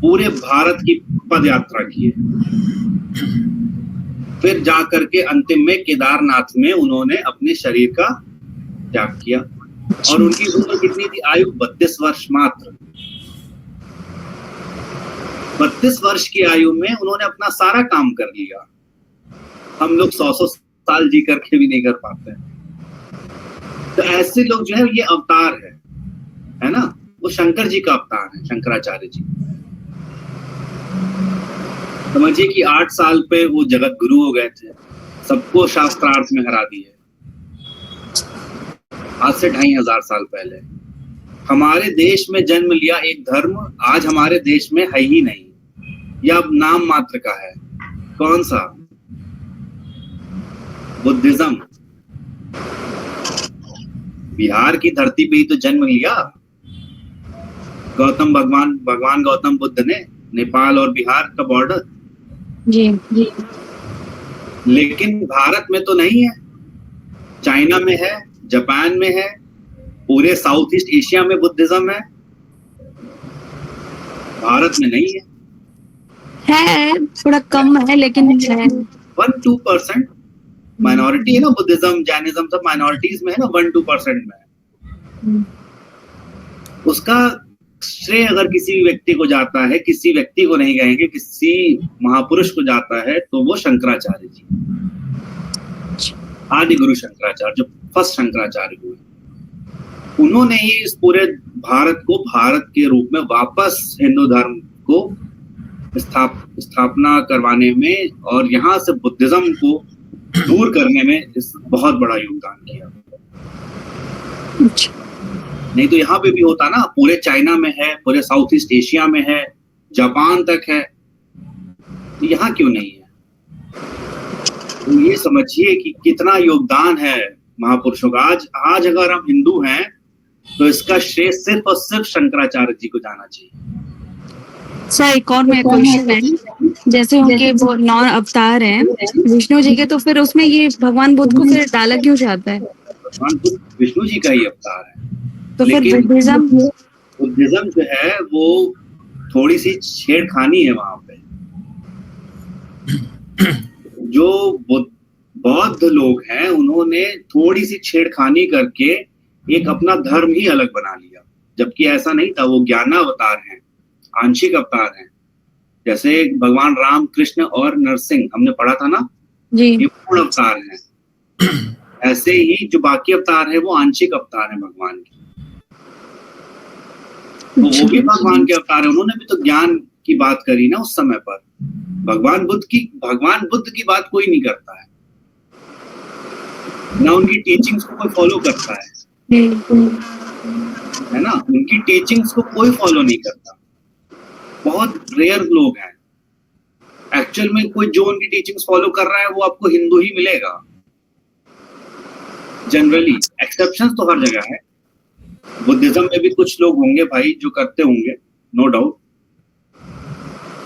पूरे भारत की पद यात्रा किए, फिर जाकर के अंतिम में केदारनाथ में उन्होंने अपने शरीर का त्याग किया। और उनकी उम्र कितनी थी? आयु 32 वर्ष मात्र। 32 वर्ष की आयु में उन्होंने अपना सारा काम कर लिया। हम लोग 100 साल जी करके भी नहीं कर पाते। तो ऐसे लोग जो है, ये अवतार है ना। वो शंकर जी का अवतार है, शंकराचार्य जी। समझिए कि 8 साल पे वो जगत गुरु हो गए थे, सबको शास्त्रार्थ में हरा दिए। आज से 2500 साल पहले हमारे देश में जन्म लिया एक धर्म आज हमारे देश में है ही नहीं, या नाम मात्र का है। कौन सा? बुद्धिज्म। बिहार की धरती पे ही तो जन्म लिया भगवान गौतम बुद्ध ने, नेपाल और बिहार का बॉर्डर।
जी।
लेकिन भारत में तो नहीं है, चाइना में है, जापान में है, पूरे साउथ ईस्ट एशिया में बुद्धिज्म है, भारत में नहीं है।
थोड़ा कम है, लेकिन है।
1-2% माइनॉरिटी है ना। बुद्धिज्म, जैनिज्म सब माइनॉरिटीज में है ना, 1-2% में। उसका श्रेय अगर किसी व्यक्ति को जाता है, किसी व्यक्ति को नहीं कहेंगे, किसी महापुरुष को जाता है, तो वो शंकराचार्य जी, आदि गुरु शंकराचार्य, जो फर्स्ट शंकराचार्य हुए। उन्होंने ही इस पूरे भारत को भारत के रूप में वापस हिंदू धर्म को स्थापना करवाने में और यहाँ से बुद्धिज्म को दूर करने में बहुत बड़ा योगदान किया। नहीं तो यहाँ पे भी होता ना, पूरे चाइना में है, पूरे साउथ ईस्ट एशिया में है, जापान तक है, तो यहाँ क्यों नहीं है? तो ये समझिए कि कितना योगदान है महापुरुषों का। आज अगर हम हिंदू हैं तो इसका श्रेय सिर्फ और सिर्फ शंकराचार्य जी को जाना चाहिए।
सर, एक और मेरा क्वेश्चन है, जैसे उनके वो 9 अवतार हैं विष्णु जी के, तो फिर उसमें ये भगवान बुद्ध को फिर डाला क्यों जाता है?
भगवान बुद्ध विष्णु जी का ही अवतार है।
तो फिर बुद्धिज्म
जो है वो थोड़ी सी छेड़खानी है वहां पे। जो बौद्ध लोग हैं उन्होंने थोड़ी सी छेड़खानी करके एक अपना धर्म ही अलग बना लिया, जबकि ऐसा नहीं था। वो ज्ञानावतार हैं, आंशिक अवतार हैं। जैसे भगवान राम, कृष्ण और नरसिंह हमने पढ़ा था ना,
जी
ये पूर्ण अवतार हैं। ऐसे ही जो बाकी अवतार हैं वो आंशिक अवतार हैं भगवान के। तो वो भी भगवान के अवतार हैं, उन्होंने भी तो ज्ञान की बात करी ना उस समय पर। भगवान बुद्ध की बात कोई नहीं करता है, ना उनकी टीचिंग्स को कोई फॉलो करता है ना। उनकी टीचिंग्स को कोई फॉलो नहीं करता, बहुत रेयर लोग हैं। एक्चुअल में कोई जो उनकी टीचिंग्स फॉलो कर रहा है वो आपको हिंदू ही मिलेगा जनरली। एक्सेप्शंस तो हर जगह है। बुद्धिज्म में भी कुछ लोग होंगे भाई जो करते होंगे, नो डाउट।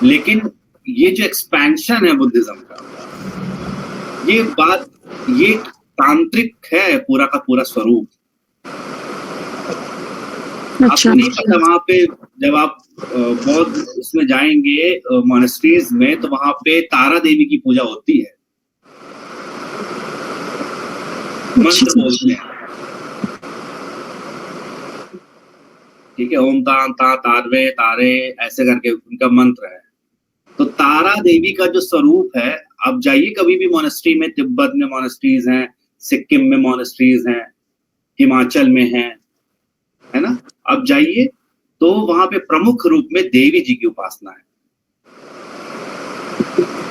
लेकिन ये जो एक्सपेंशन है बुद्धिज्म का, ये तांत्रिक है पूरा का पूरा स्वरूप। आपको नहीं पता वहां पे जब आप बौद्ध उसमें जाएंगे मोनेस्ट्रीज में, तो वहां पे तारा देवी की पूजा होती है, मंत्र बोलते हैं, ठीक है। ओम तां ता तारवे तारे ऐसे करके उनका मंत्र है। तो तारा देवी का जो स्वरूप है, आप जाइए कभी भी मोनेस्ट्री में, तिब्बत में मोनेस्ट्रीज हैं, सिक्किम में मोनेस्ट्रीज हैं, हिमाचल में है ना। आप जाइए तो वहां पे प्रमुख रूप में देवी जी की उपासना है,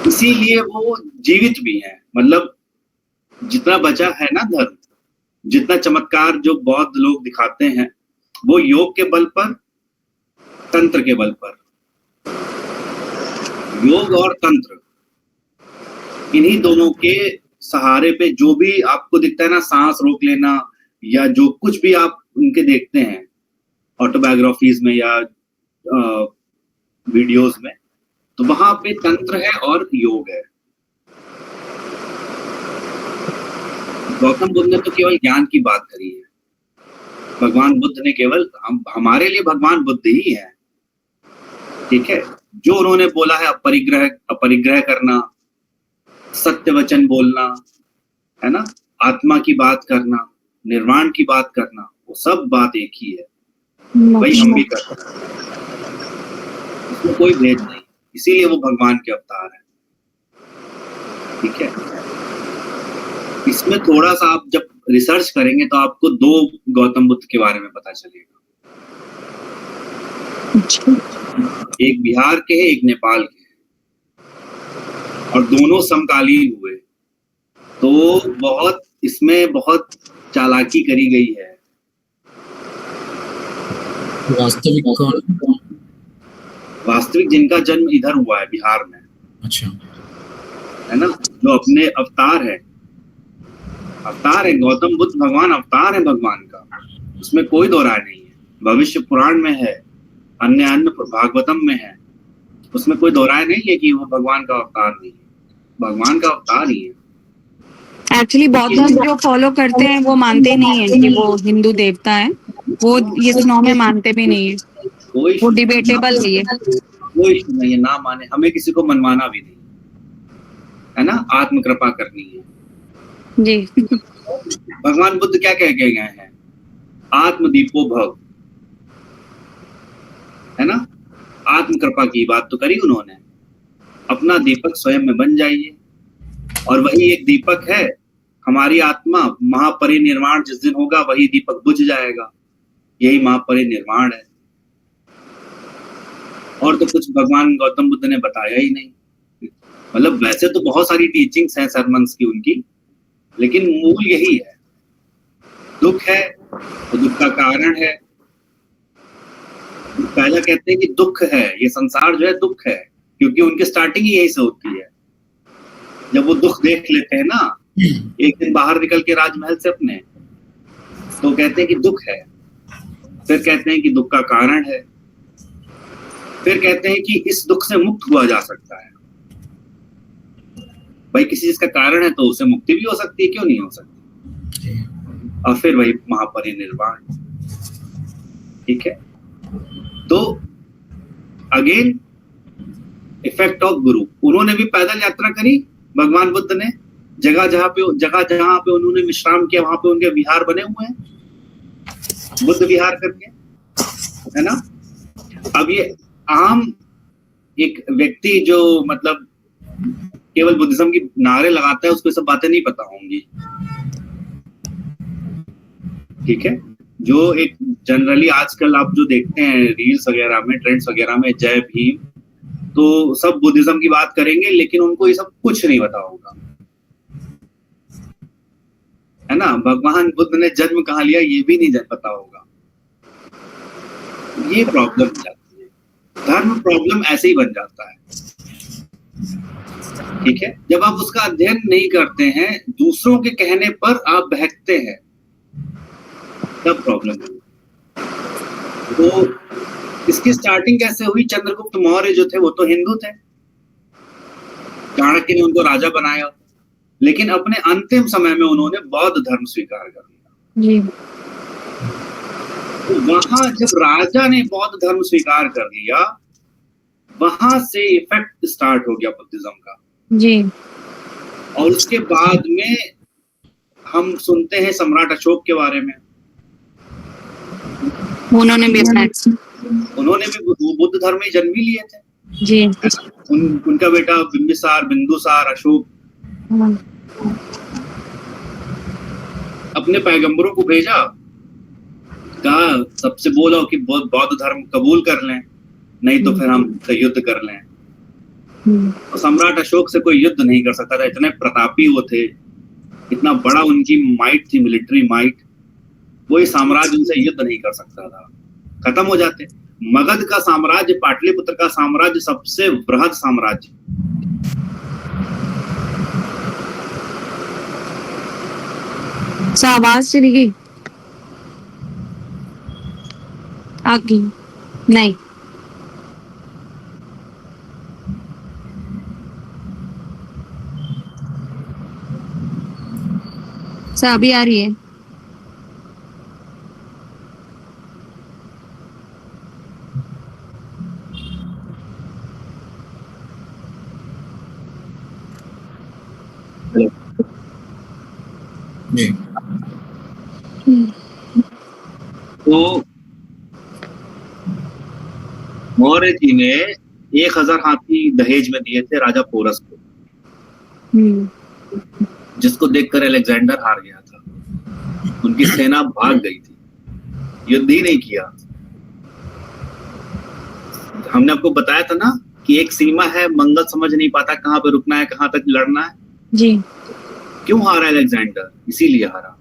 इसीलिए वो जीवित भी है। मतलब जितना बचा है ना धर्म, जितना चमत्कार जो बौद्ध लोग दिखाते हैं, वो योग के बल पर, तंत्र के बल पर। योग और तंत्र, इन्हीं दोनों के सहारे पे जो भी आपको दिखता है ना, सांस रोक लेना या जो कुछ भी आप उनके देखते हैं ऑटोबायोग्राफीज में या वीडियोस में, तो वहां पे तंत्र है और योग है। गौतम बुद्ध ने तो केवल ज्ञान की बात करी है। भगवान बुद्ध ने केवल हमारे लिए भगवान बुद्ध ही है, ठीक है। जो उन्होंने बोला है अपरिग्रह करना, सत्य वचन बोलना, है ना, आत्मा की बात करना, निर्वाण की बात करना, वो सब बात एक ही है। वही हम भी करते हैं, इसमें कोई भेद नहीं। इसीलिए वो भगवान के अवतार है, ठीक है। इसमें थोड़ा सा आप जब रिसर्च करेंगे तो आपको दो गौतम बुद्ध के बारे में पता चलेगा। एक बिहार के है, एक नेपाल के है, और दोनों समकालीन हुए। तो इसमें बहुत चालाकी करी गई है। वास्तविक जिनका जन्म इधर हुआ है बिहार में,
अच्छा,
है ना, जो अपने अवतार है गौतम बुद्ध भगवान अवतार है भगवान का, उसमें कोई दो राय नहीं है। भविष्य पुराण में है, अन्य भागवतम में है, उसमें कोई दो राय नहीं है कि वो भगवान का अवतार नहीं है, भगवान का अवतार ही है।
एक्चुअली बौद्ध जो फॉलो करते हैं वो मानते नहीं है कि वो हिंदू देवता है, वो ये नौ में मानते भी नहीं है, वो डिबेटेबल है। ये
कोई इशू नहीं है, ना माने, हमें किसी को मनवाना भी नहीं है ना, आत्म कृपा करनी है
जी।
भगवान बुद्ध क्या कह के गए हैं, आत्मदीपो भव, है ना। आत्म कृपा की बात तो करी उन्होंने, अपना दीपक स्वयं में बन जाइए, और वही एक दीपक है हमारी आत्मा। महापरिनिर्वाण जिस दिन होगा वही दीपक बुझ जाएगा, यही महापरिनिर्वाण है। और तो कुछ भगवान गौतम बुद्ध ने बताया ही नहीं। मतलब वैसे तो बहुत सारी टीचिंग्स हैं सरमन्स की उनकी, लेकिन मूल यही है, दुख है तो दुख का कारण है। पहला कहते हैं कि दुख है, ये संसार जो है दुख है, क्योंकि उनकी स्टार्टिंग ही यही से होती है। जब वो दुख देख लेते हैं ना, एक दिन बाहर निकल के राजमहल से अपने, तो कहते हैं कि दुख है, फिर कहते हैं कि दुख का कारण है, फिर कहते हैं कि इस दुख से मुक्त हुआ जा सकता है। भाई किसी चीज का कारण है तो उसे मुक्ति भी हो सकती है, क्यों नहीं हो सकती। और फिर वही महापरिनिर्वाण, ठीक है। तो अगेन इफेक्ट ऑफ गुरु। उन्होंने भी पैदल यात्रा करी, भगवान बुद्ध ने, जगह जहां पे उन्होंने विश्राम किया वहां पे उनके विहार बने हुए हैं, बुद्ध विहार करके, है ना। अब ये आम एक व्यक्ति जो मतलब केवल बुद्धिज्म की नारे लगाता है, उसको सब बातें नहीं पता होंगी, ठीक है। जो एक जनरली आजकल आप जो देखते हैं रील्स वगैरह में, ट्रेंड्स वगैरह में, जय भीम, तो सब बुद्धिज्म की बात करेंगे, लेकिन उनको ये सब कुछ नहीं पता होगा, है ना। भगवान बुद्ध ने जन्म कहाँ लिया ये भी नहीं पता होगा। ये प्रॉब्लम हो जाती है, धर्म प्रॉब्लम ऐसे ही बन जाता है, ठीक है। जब आप उसका अध्ययन नहीं करते हैं, दूसरों के कहने पर आप बहकते हैं, तब प्रॉब्लम है। तो इसकी स्टार्टिंग कैसे हुई? चंद्रगुप्त मौर्य जो थे वो तो हिंदू थे, चाणक्य ने उनको राजा बनाया, लेकिन अपने अंतिम समय में उन्होंने बौद्ध धर्म स्वीकार कर लिया
जी।
तो वहां जब राजा ने बौद्ध धर्म स्वीकार कर लिया, वहां से इफेक्ट स्टार्ट हो गया बुद्धिज्म का
जी।
और उसके बाद में हम सुनते हैं सम्राट अशोक के बारे में।
उन्होंने भी
बुद्ध धर्म में जन्म ही लिए थे
जी।
उनका बेटा बिंदुसार अशोक अपने पैगंबरों को भेजा, कहा सबसे बोलो कि बौद्ध धर्म कबूल कर लें, नहीं तो फिर हम युद्ध कर लें। तो सम्राट अशोक से कोई युद्ध नहीं कर सकता था, इतने प्रतापी वो थे, इतना बड़ा उनकी माइट थी, मिलिट्री माइट, कोई साम्राज्य उनसे युद्ध नहीं कर सकता था, खत्म हो जाते। मगध का साम्राज्य, पाटलिपुत्र का साम्राज्य सबसे बृहद साम्राज्य,
आवाज चली गई, आ गई नहीं, अभी आ रही है।
तो मौर्य जी ने 1000 हाथी दहेज में दिए थे राजा पोरस को, जिसको देखकर अलेक्जेंडर हार गया था, उनकी सेना भाग गई थी, युद्ध ही नहीं किया। हमने आपको बताया था ना कि एक सीमा है, मंगल समझ नहीं पाता कहाँ पे रुकना है, कहाँ तक लड़ना है
जी।
क्यों हारा अलेक्जेंडर? इसीलिए हारा,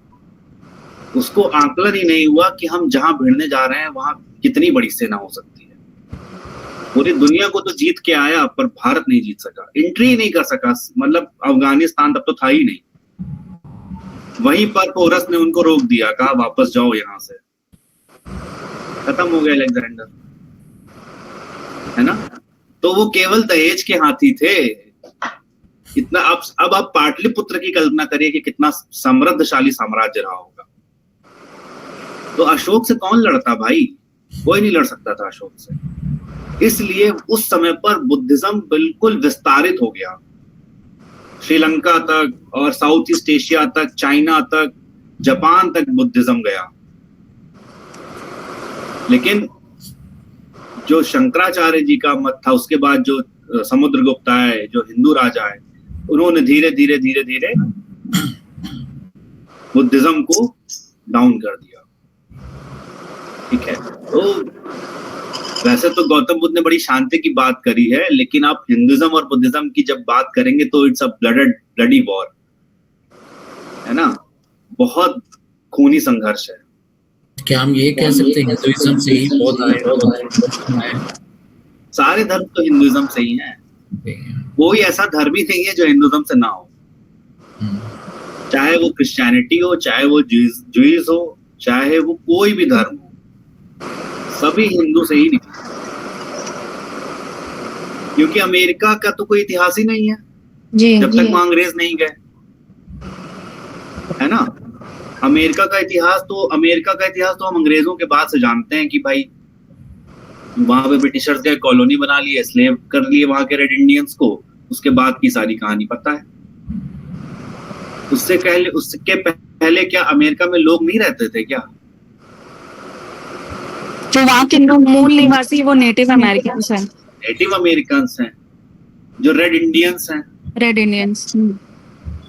उसको आकलन ही नहीं हुआ कि हम जहां भिड़ने जा रहे हैं वहां कितनी बड़ी सेना हो सकती है। पूरी दुनिया को तो जीत के आया, पर भारत नहीं जीत सका, एंट्री नहीं कर सका, मतलब अफगानिस्तान तब तो था ही नहीं। वहीं पर पोरस ने उनको रोक दिया, कहा वापस जाओ यहाँ से, खत्म हो गया अलेक्जेंडर, है ना। तो वो केवल दहेज के हाथी थे। इतना अब आप पाटलिपुत्र की कल्पना करिए कि कितना समृद्धशाली साम्राज्य रहा होगा। तो अशोक से कौन लड़ता भाई? कोई नहीं लड़ सकता था अशोक से। इसलिए उस समय पर बुद्धिज्म बिल्कुल विस्तारित हो गया, श्रीलंका तक और साउथ ईस्ट एशिया तक, चाइना तक, जापान तक बुद्धिज्म गया। लेकिन जो शंकराचार्य जी का मत था, उसके बाद जो समुद्रगुप्त आए, जो हिंदू राजा आए, उन्होंने धीरे धीरे धीरे धीरे बुद्धिज्म को डाउन कर दिया, ठीक है। तो वैसे तो गौतम बुद्ध ने बड़ी शांति की बात करी है, लेकिन आप हिंदुइज्म और बुद्धिज्म की जब बात करेंगे तो इट्स अ ब्लडी वॉर, है ना, बहुत खूनी संघर्ष है।
क्या हम ये कह सकते हैं हिंदुइज्म से ही बौद्ध आए?
सारे धर्म तो हिंदुइज्म से ही हैं, कोई ऐसा धर्म ही नहीं है जो हिंदुइज्म से ना हो, चाहे वो क्रिश्चियनिटी हो, चाहे वो जूइज हो, चाहे वो कोई भी धर्म हो, सभी हिंदू से ही निकले। क्योंकि अमेरिका का तो कोई इतिहास ही नहीं है
जी,
जब तक वहां अंग्रेज नहीं गए, है ना। अमेरिका का इतिहास तो हम अंग्रेजों के बाद से जानते हैं कि भाई वहां पे ब्रिटिशर्स गए, कॉलोनी बना लिए, स्लेव कर लिए वहां के रेड इंडियंस को। उसके बाद की सारी कहानी पता है। उसके पहले क्या अमेरिका में लोग नहीं रहते थे क्या?
तो वहाँ के मूल निवासी वो नेटिव अमेरिकन हैं,
नेटिव अमेरिकन हैं जो रेड इंडियंस हैं,
रेड इंडियंस,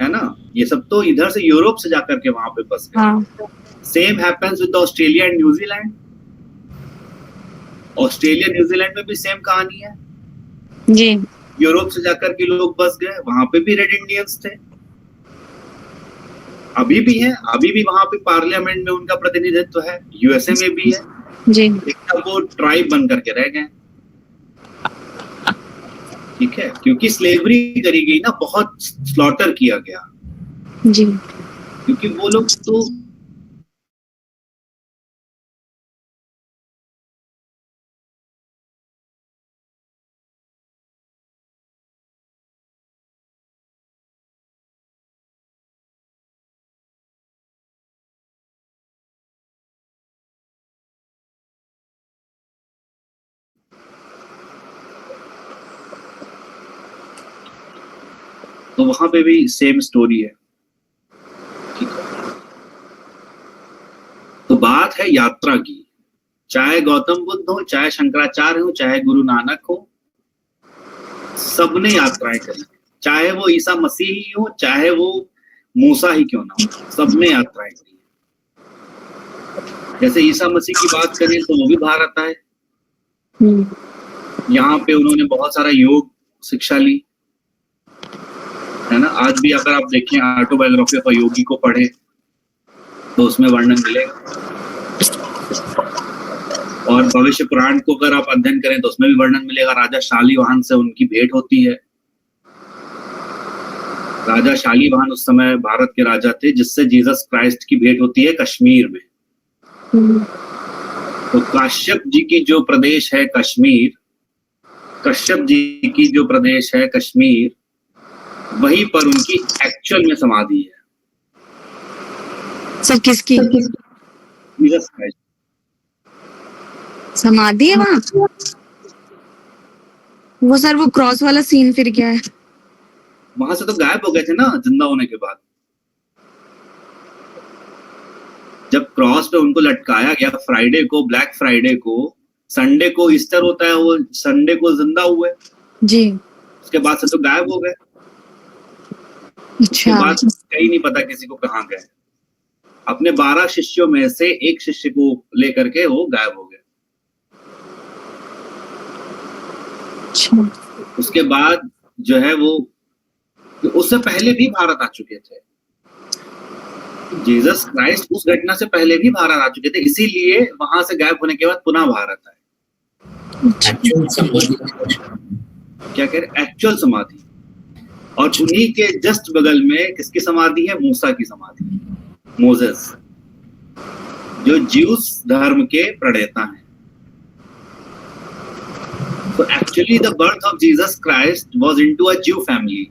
है ना। ये सब तो इधर से यूरोप से जाकर के वहां पे बस गए।
हाँ
same happens with Australia and New Zealand. Australia New Zealand में भी सेम कहानी है।
जी।
यूरोप से जाकर के लोग बस गए, वहां पे भी रेड इंडियंस थे, अभी भी है, अभी भी वहां पे पार्लियामेंट में उनका प्रतिनिधित्व है, यूएसए में भी है
जी।
लेकिन वो ट्राइब बन करके रह गए। ठीक है, क्योंकि स्लेवरी करी गई ना, बहुत स्लॉटर किया गया,
जी।
क्योंकि वो लोग तो वहां पे भी सेम स्टोरी है। ठीक है, तो बात है यात्रा की। चाहे गौतम बुद्ध हो, चाहे शंकराचार्य हो, चाहे गुरु नानक हो, सबने यात्राएं करी। चाहे वो ईसा मसीह ही हो, चाहे वो मूसा ही क्यों ना हो, सबने यात्राएं करी। जैसे ईसा मसीह की बात करें तो वो भी भारत आए, यहाँ पे उन्होंने बहुत सारा योग शिक्षा ली, है ना। आज भी अगर आप देखें ऑटोबायोग्राफी ऑफ योगी को पढ़े तो उसमें वर्णन मिलेगा, और भविष्य पुराण को अगर आप अध्ययन करें तो उसमें भी वर्णन मिलेगा। राजा शालीवाहन से उनकी भेंट होती है। राजा शालीवाहन उस समय भारत के राजा थे, जिससे जीसस क्राइस्ट की भेंट होती है कश्मीर में। तो काश्यप जी की जो प्रदेश है कश्मीर, कश्यप जी की जो प्रदेश है कश्मीर, वहीं पर उनकी एक्चुअल में समाधि है।
सब किसकी
जीसस क्राइस्ट
समाधि है वहाँ? वो सर वो क्रॉस वाला सीन फिर क्या है?
वहां से तो गायब हो गए थे ना जिंदा होने के बाद। जब क्रॉस पे उनको लटकाया गया फ्राइडे को, ब्लैक फ्राइडे को, संडे को ईस्टर होता है, वो संडे को जिंदा हुए
जी।
उसके बाद से तो गायब हो गए। उसके
अच्छा।
बाद कहीं नहीं पता किसी को कहाँ गए। अपने 12 शिष्यों में से एक शिष्य को लेकर के वो गायब हो गए।
अच्छा।
उसके बाद जो है वो, उससे पहले भी भारत आ चुके थे। जीसस क्राइस्ट उस घटना से पहले भी भारत आ चुके थे, इसीलिए वहां से गायब होने के बाद पुनः भारत आए।
एक्चुअल समाधि,
क्या कह रहे? एक्चुअल समाधि। और उन्हीं के जस्ट बगल में किसकी समाधि है? मूसा की समाधि, मोसेस, जो ज्यूस धर्म के प्रणेता हैं। So actually the birth of Jesus Christ was into a Jew family.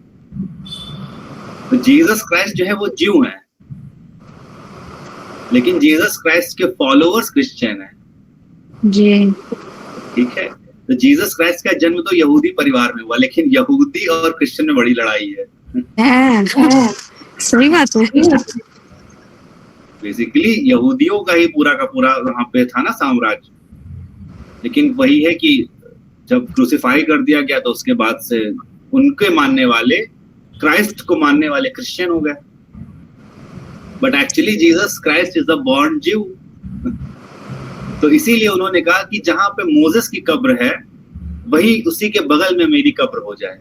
तो जीसस क्राइस्ट जो है वो ज्यू हैं, लेकिन जीसस क्राइस्ट के फॉलोअर्स क्रिश्चियन हैं।
जी।
ठीक है, तो जीसस क्राइस्ट का जन्म तो यहूदी परिवार में हुआ, लेकिन यहूदी और क्रिश्चियन में बड़ी लड़ाई है।
सही बात है।
बेसिकली यहूदियों का ही पूरा का पूरा वहां पे था ना साम्राज्य, लेकिन वही है कि जब क्रूसिफाई कर दिया गया तो उसके बाद से उनके मानने वाले, क्राइस्ट को मानने वाले क्रिश्चियन हो गए। But actually Jesus Christ is the born ज्यू। तो इसीलिए उन्होंने कहा कि जहां पे मोसेस की कब्र है वही उसी के बगल में मेरी कब्र हो जाए।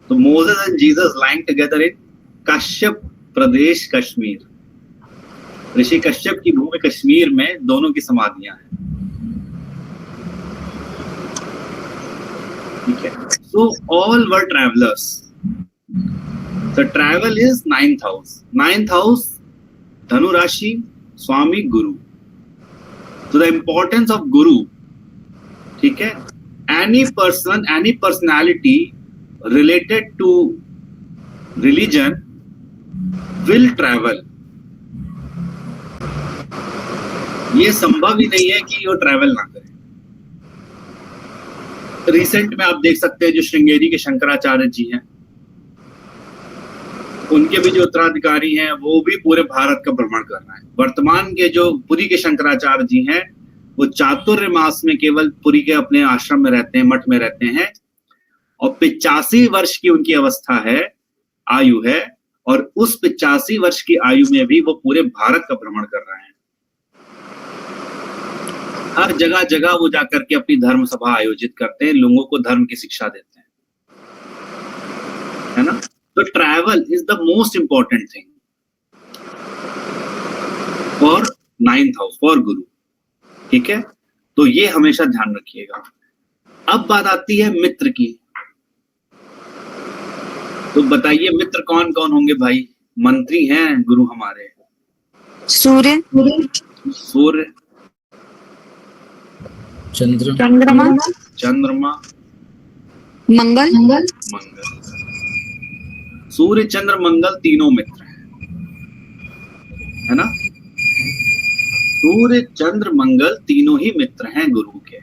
तो Moses and Jesus lying together in Kashyap Pradesh Kashmir. ऋषि कश्यप की भूमि कश्मीर में दोनों की समाधियां हैं। ठीक है, so all were travelers. The travel is 9th house. 9th house, Dhanu Rashi, Swami Guru. So the importance of Guru. ठीक है, any person, any personality related to religion will travel. ये संभव ही नहीं है कि वो ट्रैवल ना करे। रिसेंट में आप देख सकते हैं जो श्रृंगेरी के शंकराचार्य जी हैं, उनके भी जो उत्तराधिकारी हैं वो भी पूरे भारत का भ्रमण कर रहे हैं। वर्तमान के जो पुरी के शंकराचार्य जी हैं वो चातुर्य मास में केवल पुरी के अपने आश्रम में रहते हैं, मठ में रहते हैं, और 85 वर्ष की उनकी अवस्था है, आयु है, और उस 85 वर्ष की आयु में भी वो पूरे भारत का भ्रमण कर रहे हैं। हर जगह जगह वो जाकर के अपनी धर्म सभा आयोजित करते हैं, लोगों को धर्म की शिक्षा देते हैं, है ना। तो travel is the most important thing for 9th house, for गुरु, ठीक है। तो ये हमेशा ध्यान रखिएगा। अब बात आती है मित्र की। तो बताइए मित्र कौन कौन होंगे भाई? मंत्री हैं गुरु हमारे,
सूर्य,
सूर्य,
चंद्रमा,
चंद्रमा,
मंगल,
मंगल। सूर्य, चंद्र, मंगल तीनों मित्र हैं, है ना। सूर्य, चंद्र, मंगल तीनों ही मित्र हैं गुरु के,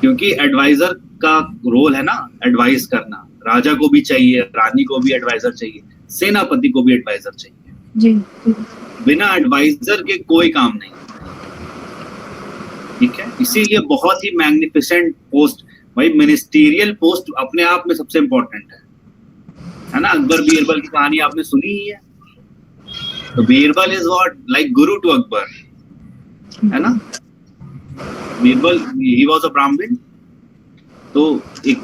क्योंकि एडवाइजर का रोल है ना, एडवाइस करना। राजा को भी चाहिए, रानी को भी एडवाइजर चाहिए, सेनापति को भी एडवाइजर चाहिए
जी।
बिना एडवाइजर के कोई काम नहीं, ठीक है। इसीलिए बहुत ही मैग्निफिसेंट पोस्ट, भाई मिनिस्टीरियल पोस्ट अपने आप में सबसे इंपॉर्टेंट है ना। अकबर बीरबल की कहानी आपने सुनी ही है। तो Birbal is what like Guru to Akbar, है ना। बीरबल ही वाज अ ब्राह्मण, तो एक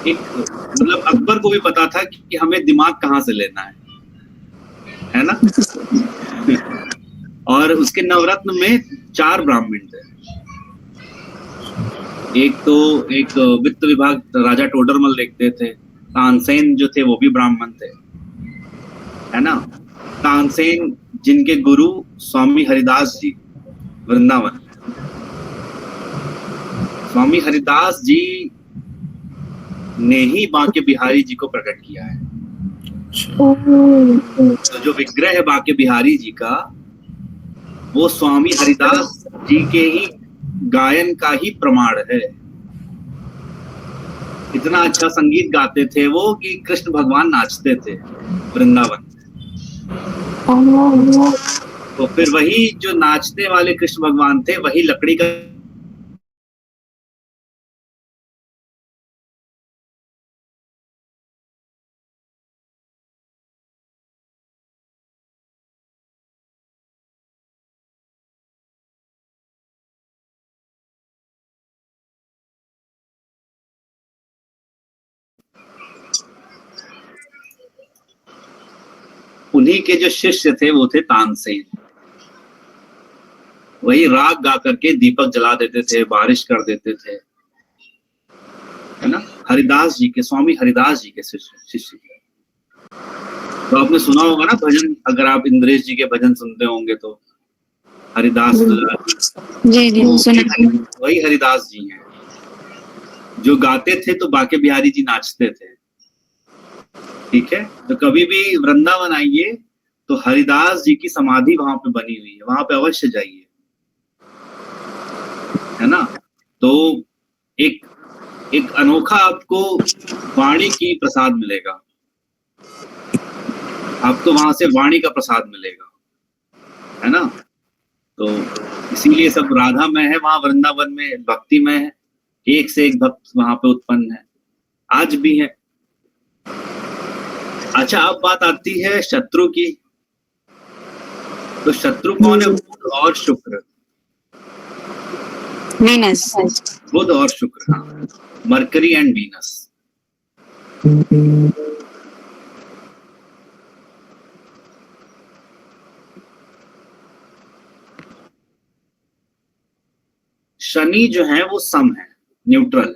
मतलब अकबर को भी पता था कि हमें दिमाग कहाँ से लेना है ना। और उसके नवरत्न में 4 ब्राह्मण थे। एक वित्त विभाग राजा टोडरमल देखते थे, तानसेन जो थे वो भी ब्राह्मण थे, है ना। तानसेन जिनके गुरु स्वामी हरिदास जी वृंदावन, स्वामी हरिदास जी ने ही बांके बिहारी जी को प्रकट किया है। तो जो विग्रह है बांके बिहारी जी का, वो स्वामी हरिदास जी के ही गायन का ही प्रमाण है। इतना अच्छा संगीत गाते थे वो कि कृष्ण भगवान नाचते थे वृंदावन में। तो फिर वही जो नाचने वाले कृष्ण भगवान थे, वही लकड़ी का उन्हीं के जो शिष्य थे वो थे तानसेन। वही राग गा करके दीपक जला देते थे, बारिश कर देते थे, है ना। हरिदास जी के, स्वामी हरिदास जी के शिष्य। तो आपने सुना होगा ना भजन, अगर आप इंद्रेश जी के भजन सुनते होंगे तो हरिदास
जी सुना।
वही हरिदास जी हैं जो गाते थे तो बांके बिहारी जी नाचते थे, ठीक है। तो कभी भी वृंदावन आइए तो हरिदास जी की समाधि वहां पे बनी हुई है, वहां पे अवश्य जाइए, है ना। तो एक अनोखा आपको वाणी की प्रसाद मिलेगा, आपको वहां से वाणी का प्रसाद मिलेगा, है ना। तो इसीलिए सब राधा में है, वहां वृंदावन में भक्ति में है, एक से एक भक्त वहां पे उत्पन्न है, आज भी है। अच्छा, अब बात आती है शत्रु की। तो शत्रु कौन है? बुध और शुक्र,
वीनस।
बुध और शुक्र, हाँ, मरकरी एंड वीनस। शनि जो है वो सम है, न्यूट्रल।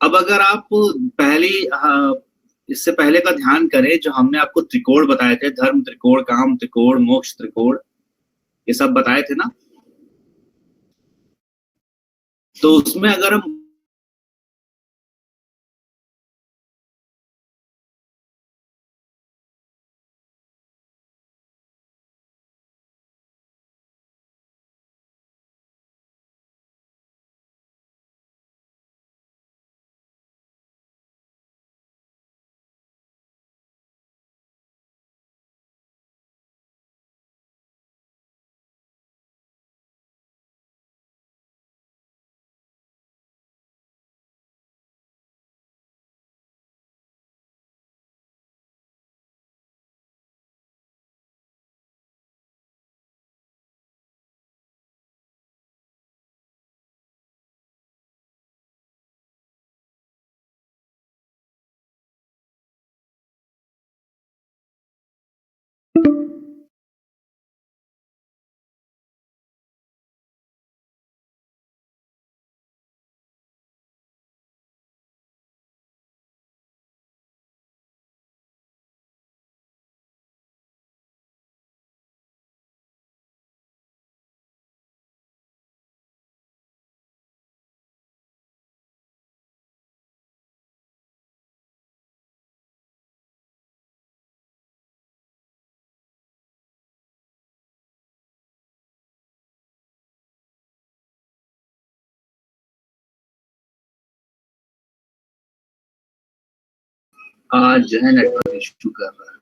अब अगर आप इससे पहले का ध्यान करें, जो हमने आपको त्रिकोण बताए थे, धर्म त्रिकोण, काम त्रिकोण, मोक्ष त्रिकोण, ये सब बताए थे ना। तो उसमें अगर हम आज जो है नेटवर्क इशू कर रहा है।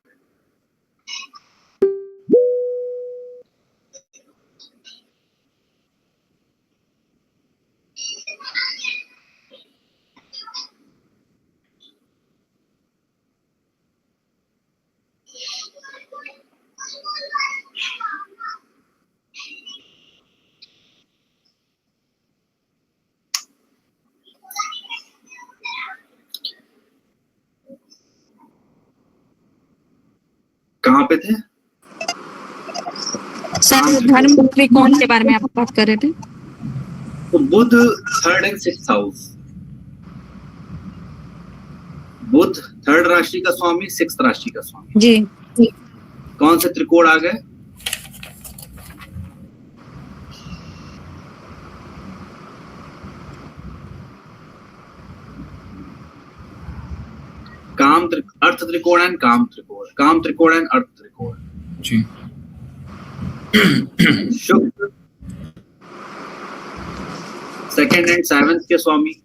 कहाँ पे थे?
सर धर्म त्रिकोण के बारे में आप बात कर रहे थे।
तो बुध 3rd and 6th house, Budh 3rd राशि का स्वामी, 6th राशि का स्वामी
जी
कौन से त्रिकोण आ गए? अर्थ त्रिकोण एंड काम त्रिकोण, काम त्रिकोण एंड अर्थ त्रिकोण
जी।
शुक्र 2nd and 7th के स्वामी,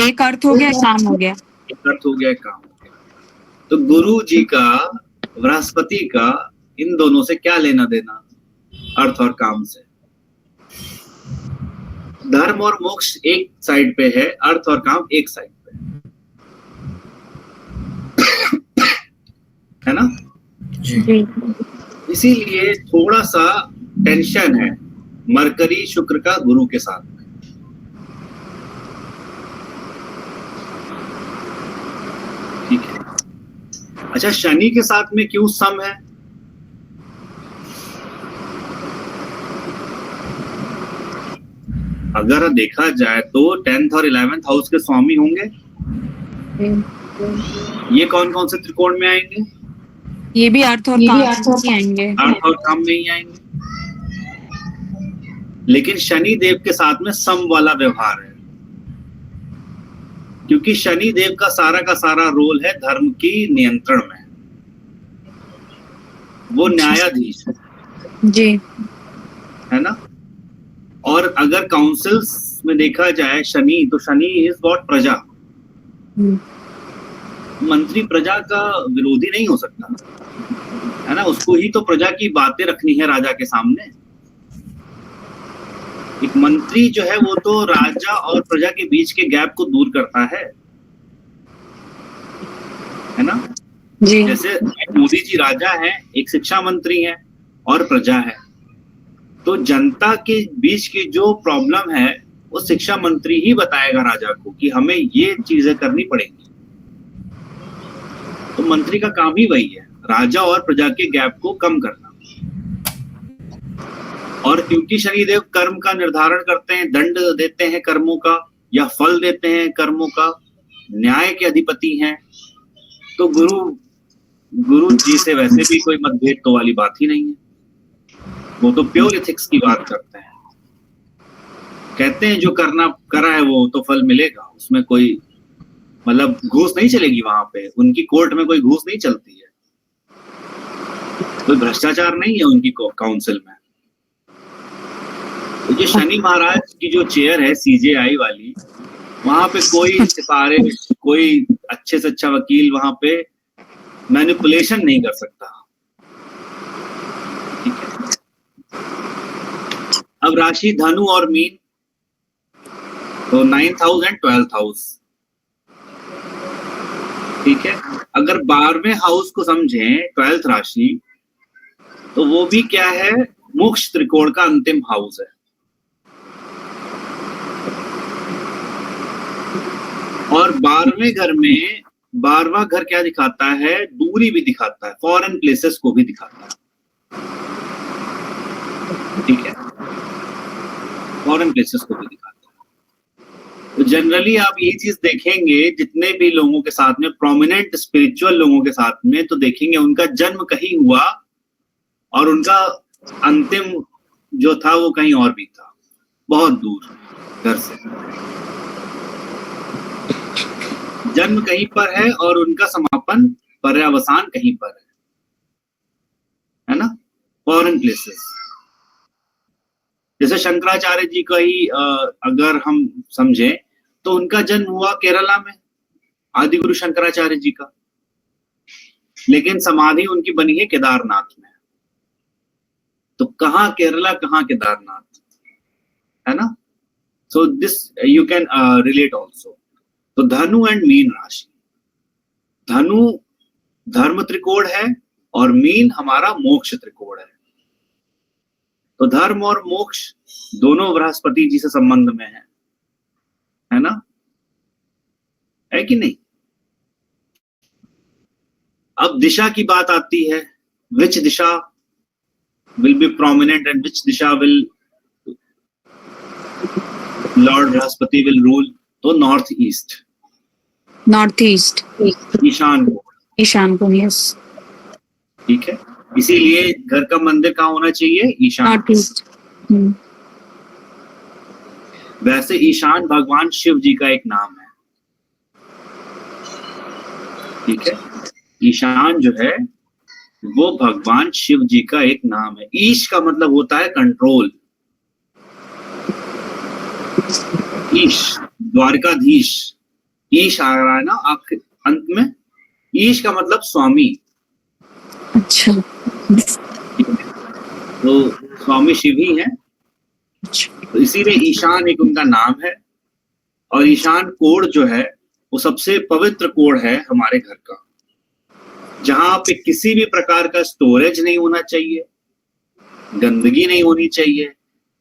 एक अर्थ हो गया, काम हो गया।
एक अर्थ हो गया, एक काम हो गया। तो गुरु जी का, बृहस्पति का इन दोनों से क्या लेना देना? अर्थ और काम से। धर्म और मोक्ष एक साइड पे है, अर्थ और काम एक साइड पे है ना
जी।
इसीलिए थोड़ा सा टेंशन है मरकरी शुक्र का गुरु के साथ में। ठीक है। अच्छा, शनि के साथ में क्यों सम है? अगर देखा जाए तो 10th और 11th हाउस के स्वामी होंगे। ये कौन कौन से त्रिकोण में आएंगे?
ये भी अर्थ और काम में आएंगे।
अर्थ और काम नहीं आएंगे, लेकिन शनि देव के साथ में सम वाला व्यवहार है, क्योंकि शनि देव का सारा रोल है धर्म की नियंत्रण में। वो न्यायाधीश है
जी,
है ना। और अगर काउंसिल्स में देखा जाए शनि, तो शनि इज व्हाट? प्रजा। मंत्री प्रजा का विरोधी नहीं हो सकता, है ना। उसको ही तो प्रजा की बातें रखनी है राजा के सामने। एक मंत्री जो है वो तो राजा और प्रजा के बीच के गैप को दूर करता है ना
जी।
जैसे मोदी जी राजा हैं, एक शिक्षा मंत्री हैं और प्रजा है, तो जनता के बीच की जो प्रॉब्लम है वो शिक्षा मंत्री ही बताएगा राजा को कि हमें ये चीजें करनी पड़ेंगी। तो मंत्री का काम ही वही है, राजा और प्रजा के गैप को कम करना। और क्योंकि शनिदेव कर्म का निर्धारण करते हैं, दंड देते हैं कर्मों का या फल देते हैं कर्मों का, न्याय के अधिपति हैं, तो गुरु जी से वैसे भी कोई मतभेद तो वाली बात ही नहीं है। वो तो प्योर एथिक्स की बात करते हैं। कहते हैं जो करना करा है वो तो फल मिलेगा, उसमें कोई मतलब घूस नहीं चलेगी वहां पे, उनकी कोर्ट में कोई घूस नहीं चलती है, कोई भ्रष्टाचार नहीं है उनकी काउंसिल में। तो जो शनि महाराज की जो चेयर है सीजेआई वाली, वहां पे कोई सिफारिश, कोई अच्छे से अच्छा वकील वहां पे मैनिपुलेशन नहीं कर सकता। ठीक है। अब राशि धनु और मीन, तो 9th house and 12th house. ठीक है। अगर 12वें हाउस को समझें 12th राशि, तो वो भी क्या है, मोक्ष त्रिकोण का अंतिम हाउस है। और 12वें घर में, 12वां घर क्या दिखाता है, दूरी भी दिखाता है, फॉरेन प्लेसेस को भी दिखाता है। ठीक है, फॉरेन प्लेसेस को भी दिखाता है। तो जनरली आप ये चीज देखेंगे जितने भी लोगों के साथ में, प्रोमिनेंट स्पिरिचुअल लोगों के साथ में, तो देखेंगे उनका जन्म कहीं हुआ और उनका अंतिम जो था वो कहीं और भी था, बहुत दूर घर से। जन्म कहीं पर है और उनका समापन, पर्यावसान कहीं पर है ना, फॉरेन प्लेसेस। जैसे शंकराचार्य जी का ही अगर हम समझें, तो उनका जन्म हुआ केरला में, आदि गुरु शंकराचार्य जी का, लेकिन समाधि उनकी बनी है केदारनाथ में। तो कहाँ केरला, कहाँ केदारनाथ, है ना। So this you can relate also. तो धनु एंड मीन राशि, धनु धर्म त्रिकोण है और मीन हमारा मोक्ष त्रिकोण है। तो धर्म और मोक्ष दोनों बृहस्पति जी से संबंध में है ना, है कि नहीं। अब दिशा की बात आती है, विच दिशा will be prominent and which दिशा will lord Brihaspati will rule. तो नॉर्थ ईस्ट, ईशान को,
ईशान को, यस।
ठीक है। इसीलिए घर का मंदिर कहाँ होना चाहिए, ईशान।
North east.
वैसे ईशान भगवान शिव जी का एक नाम है। ठीक है, ईशान जो है वो भगवान शिव जी का एक नाम है। ईश का मतलब होता है कंट्रोल, ईश द्वारकाधीश, ईश आ रहा है ना आखिर अंत में, ईश का मतलब स्वामी।
अच्छा।
तो स्वामी शिव ही है, तो इसीलिए ईशान एक उनका नाम है। और ईशान कोण जो है वो सबसे पवित्र कोण है हमारे घर का, जहां पे किसी भी प्रकार का स्टोरेज नहीं होना चाहिए, गंदगी नहीं होनी चाहिए,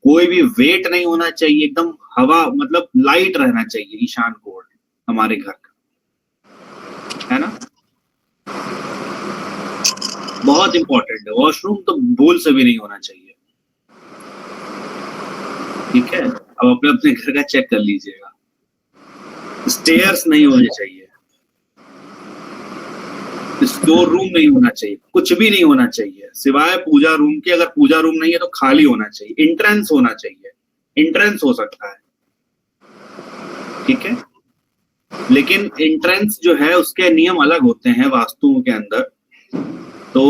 कोई भी वेट नहीं होना चाहिए, एकदम हवा मतलब लाइट रहना चाहिए ईशान कोण हमारे घर का, है ना। बहुत इंपॉर्टेंट है। वॉशरूम तो भूल से भी नहीं होना चाहिए। ठीक है, अब अपने अपने घर का चेक कर लीजिएगा। स्टेयर्स नहीं होने चाहिए, स्टोर रूम नहीं होना चाहिए, कुछ भी नहीं होना चाहिए सिवाय पूजा रूम के। अगर पूजा रूम नहीं है तो खाली होना चाहिए। एंट्रेंस होना चाहिए, एंट्रेंस हो सकता है, ठीक है, लेकिन एंट्रेंस जो है उसके नियम अलग होते हैं वास्तु के अंदर। तो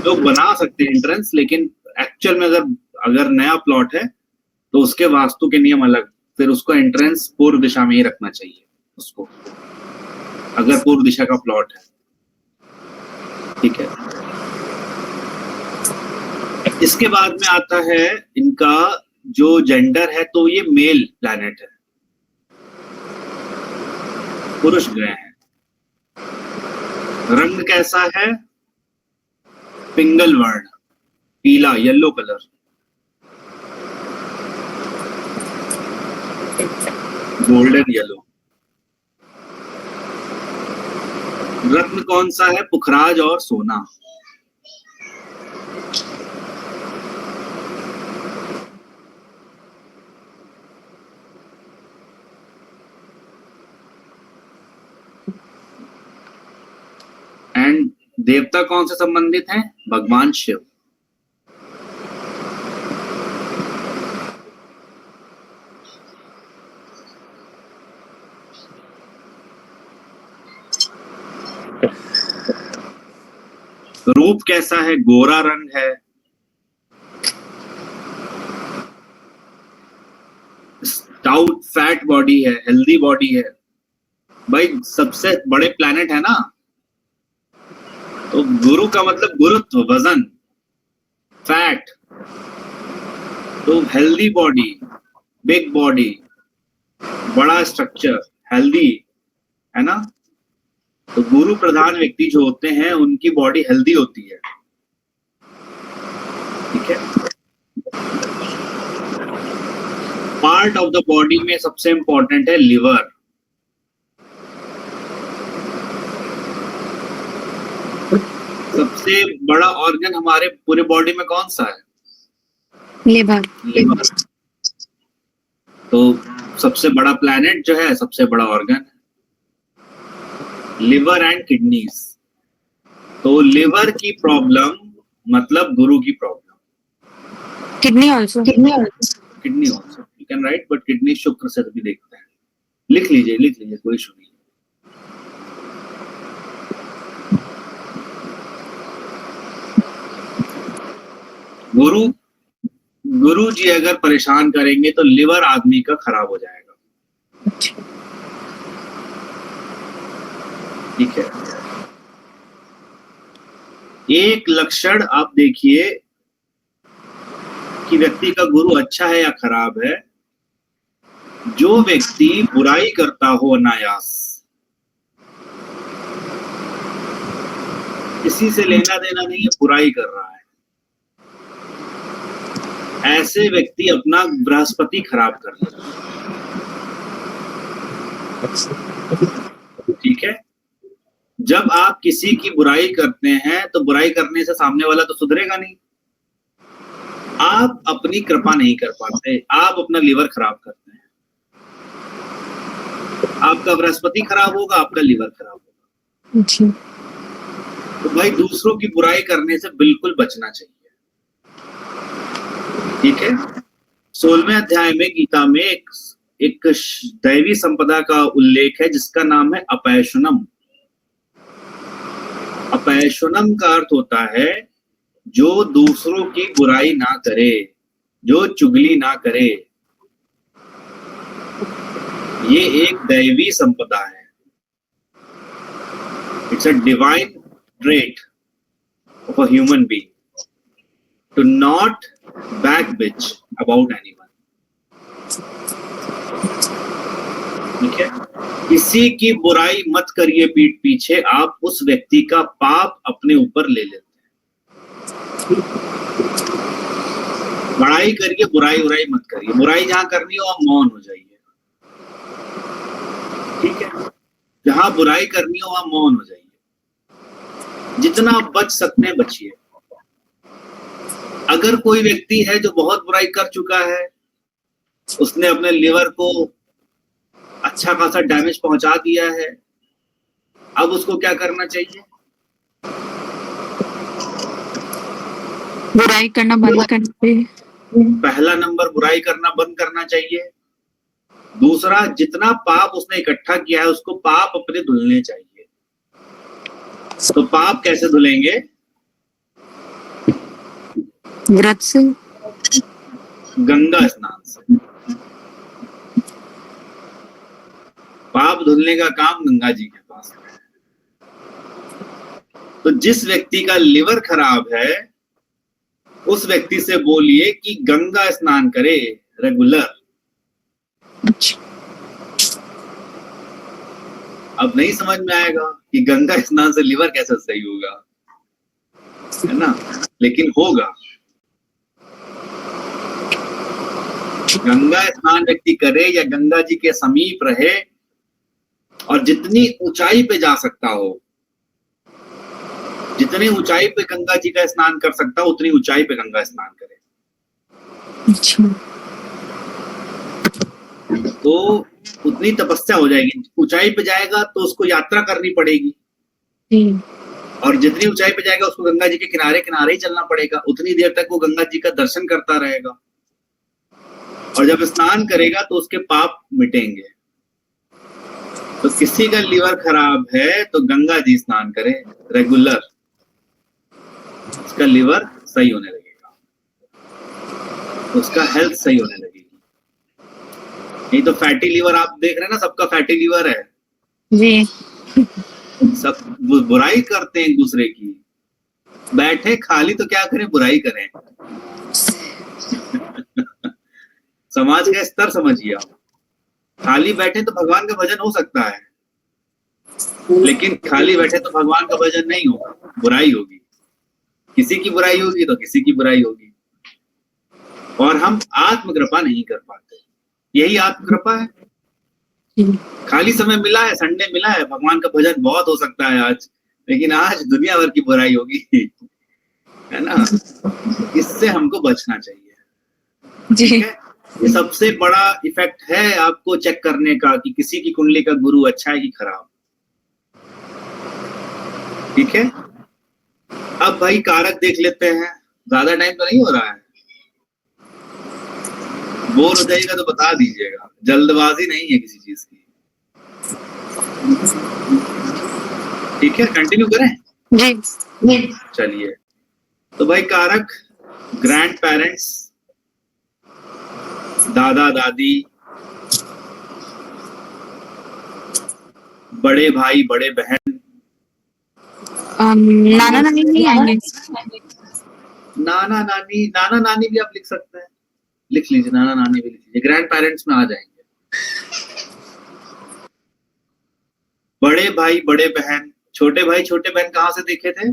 लोग बना सकते हैं एंट्रेंस, लेकिन एक्चुअल में अगर नया प्लॉट है तो उसके वास्तु के नियम अलग, फिर उसको एंट्रेंस पूर्व दिशा में ही रखना चाहिए उसको, अगर पूर्व दिशा का प्लॉट है। ठीक है, इसके बाद में आता है इनका जो जेंडर है, तो ये मेल प्लैनेट है, पुरुष ग्रह है। रंग कैसा है, पिंगल वर्ण, पीला, येलो कलर, गोल्डन येलो। रत्न कौन सा है, पुखराज और सोना। एंड देवता कौन से संबंधित हैं, भगवान शिव। रूप कैसा है? गोरा रंग है, स्टाउट फैट बॉडी है, हेल्दी बॉडी है। भाई सबसे बड़े प्लैनेट है ना, तो गुरु का मतलब गुरुत्व, वजन, फैट, तो हेल्दी बॉडी, बिग बॉडी, बड़ा स्ट्रक्चर, हेल्दी, है ना। तो गुरु प्रधान व्यक्ति जो होते हैं उनकी बॉडी हेल्दी होती है, ठीक है। पार्ट ऑफ द बॉडी में सबसे इंपॉर्टेंट है लिवर। सबसे बड़ा ऑर्गन हमारे पूरे बॉडी में कौन सा है?
लिवर।
लिवर। तो सबसे बड़ा प्लैनेट जो है, सबसे बड़ा ऑर्गन, लिवर एंड किडनीज। तो लिवर की प्रॉब्लम मतलब गुरु की problem.
Kidney also.
Kidney also you can write, but kidney शुक्र से भी देखते हैं। लिख लीजिए कोई इशू नहीं। गुरु जी अगर परेशान करेंगे तो लिवर आदमी का खराब हो जाएगा, ठीक है। एक लक्षण आप देखिए कि व्यक्ति का गुरु अच्छा है या खराब है। जो व्यक्ति बुराई करता हो अनायास, किसी से लेना देना नहीं है, बुराई कर रहा है, ऐसे व्यक्ति अपना बृहस्पति खराब कर लेता है, ठीक है। जब आप किसी की बुराई करते हैं तो बुराई करने से सामने वाला तो सुधरेगा नहीं। आप अपनी कृपा नहीं कर पाते, आप अपना लिवर खराब करते हैं। आपका बृहस्पति खराब होगा, आपका लिवर खराब होगा। तो भाई दूसरों की बुराई करने से बिल्कुल बचना चाहिए, ठीक है। 16वें अध्याय में गीता में एक दैवी संपदा का उल्लेख है जिसका नाम है अपैशुनम। अपैशुनम का अर्थ होता है जो दूसरों की बुराई ना करे, जो चुगली ना करे। ये एक दैवी संपदा है, it's a divine trait of a human being to not backbitch about anyone, ठीक है। किसी की बुराई मत करिए पीठ पीछे, आप उस व्यक्ति का पाप अपने ऊपर ले लेते हैं। बड़ाई करिए, बुराई मत करिए। बुराई जहां करनी हो आप मौन हो जाइए, ठीक है। जहां बुराई करनी हो आप मौन हो जाइए। जितना आप बच सकते हैं बचिए। अगर कोई व्यक्ति है जो बहुत बुराई कर चुका है, उसने अपने लिवर को अच्छा खासा डैमेज पहुंचा दिया है, अब उसको क्या करना चाहिए?
बुराई करना बंद करना चाहिए।
पहला नंबर बुराई करना बंद करना चाहिए। दूसरा, जितना पाप उसने इकट्ठा किया है उसको पाप अपने धुलने चाहिए। तो पाप कैसे धुलेंगे?
व्रत से,
गंगा स्नान से। पाप धुलने का काम गंगा जी के पास है। तो जिस व्यक्ति का लिवर खराब है उस व्यक्ति से बोलिए कि गंगा स्नान करे रेगुलर। अब नहीं समझ में आएगा कि गंगा स्नान से लिवर कैसे सही होगा, है ना, लेकिन होगा। गंगा स्नान व्यक्ति करे या गंगा जी के समीप रहे और जितनी ऊंचाई पे जा सकता हो, जितनी ऊंचाई पे गंगा जी का स्नान कर सकता हो उतनी ऊंचाई पे गंगा स्नान करे।
अच्छा।
तो उतनी तपस्या हो जाएगी। ऊंचाई पे जाएगा तो उसको यात्रा करनी पड़ेगी, और जितनी ऊंचाई पे जाएगा उसको गंगा जी के किनारे किनारे ही चलना पड़ेगा। उतनी देर तक वो गंगा जी का दर्शन करता रहेगा, और जब स्नान करेगा तो उसके पाप मिटेंगे। तो किसी का लीवर खराब है तो गंगा जी स्नान करे रेगुलर, उसका लिवर सही होने लगेगा, उसका हेल्थ सही होने लगेगी। नहीं तो फैटी लिवर आप देख रहे हैं ना, सबका फैटी लिवर है,
जी
सब बुराई करते हैं एक दूसरे की। बैठे खाली तो क्या करें, बुराई करें। समाज का स्तर समझिए आप। खाली बैठे तो भगवान का भजन हो सकता है, लेकिन खाली बैठे तो भगवान का भजन नहीं होगा, बुराई होगी। किसी की बुराई होगी तो किसी की बुराई होगी, और हम आत्म कृपा नहीं कर पाते। यही आत्म कृपा है। खाली समय मिला है, संडे मिला है, भगवान का भजन बहुत हो सकता है आज, लेकिन आज दुनिया भर की बुराई होगी, है ना। इससे हमको बचना चाहिए।
जी
ठीक है, ये सबसे बड़ा इफेक्ट है आपको चेक करने का कि किसी की कुंडली का गुरु अच्छा है कि खराब। ठीक है, अब भाई कारक देख लेते हैं, ज्यादा टाइम तो नहीं हो रहा है, बोर हो जाएगा तो बता दीजिएगा, जल्दबाजी नहीं है किसी चीज की। ठीक है, कंटिन्यू करें।
जी
चलिए, तो भाई कारक ग्रैंड पेरेंट्स, दादा दादी, बड़े भाई बड़े बहन,
नाना नानी नहीं आएंगे?
नाना नानी भी आप लिख सकते हैं, लिख लीजिए, नाना नानी भी लिख लीजिए, ग्रैंड पेरेंट्स में आ जाएंगे। बड़े भाई बड़े बहन, छोटे भाई छोटे बहन कहां से देखे थे?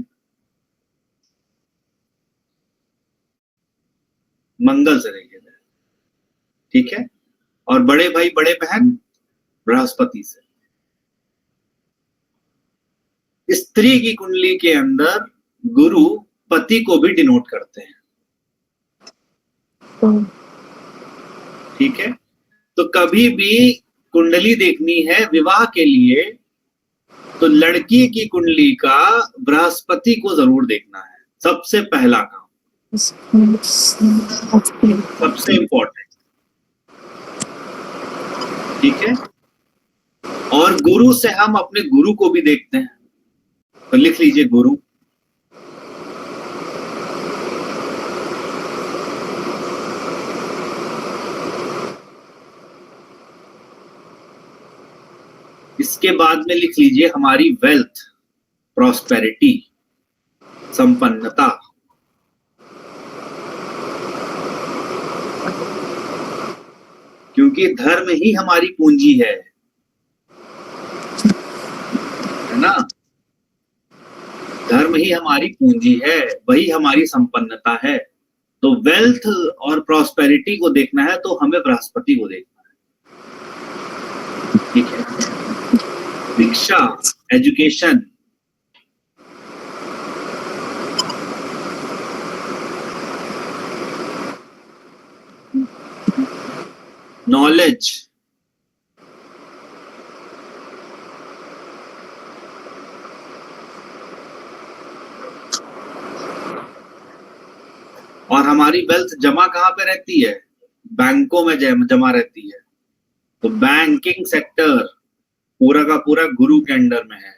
मंगल से देखे थे। ठीक है, और बड़े भाई बड़े बहन बृहस्पति से। स्त्री की कुंडली के अंदर गुरु पति को भी डिनोट करते हैं। ठीक है, तो कभी भी कुंडली देखनी है विवाह के लिए तो लड़की की कुंडली का बृहस्पति को जरूर देखना है, सबसे पहला काम, सबसे इंपॉर्टेंट। ठीक है, और गुरु से हम अपने गुरु को भी देखते हैं, तो लिख लीजिए गुरु। इसके बाद में लिख लीजिए हमारी वेल्थ, प्रॉस्पेरिटी, संपन्नता। क्योंकि धर्म ही हमारी पूंजी है ना, धर्म ही हमारी पूंजी है, वही हमारी संपन्नता है। तो वेल्थ और प्रॉस्पेरिटी को देखना है तो हमें बृहस्पति को देखना है। ठीक है, शिक्षा, एजुकेशन, नॉलेज, और हमारी वेल्थ जमा कहां पे रहती है? बैंकों में जमा रहती है। तो बैंकिंग सेक्टर पूरा का पूरा गुरु के अंडर में है।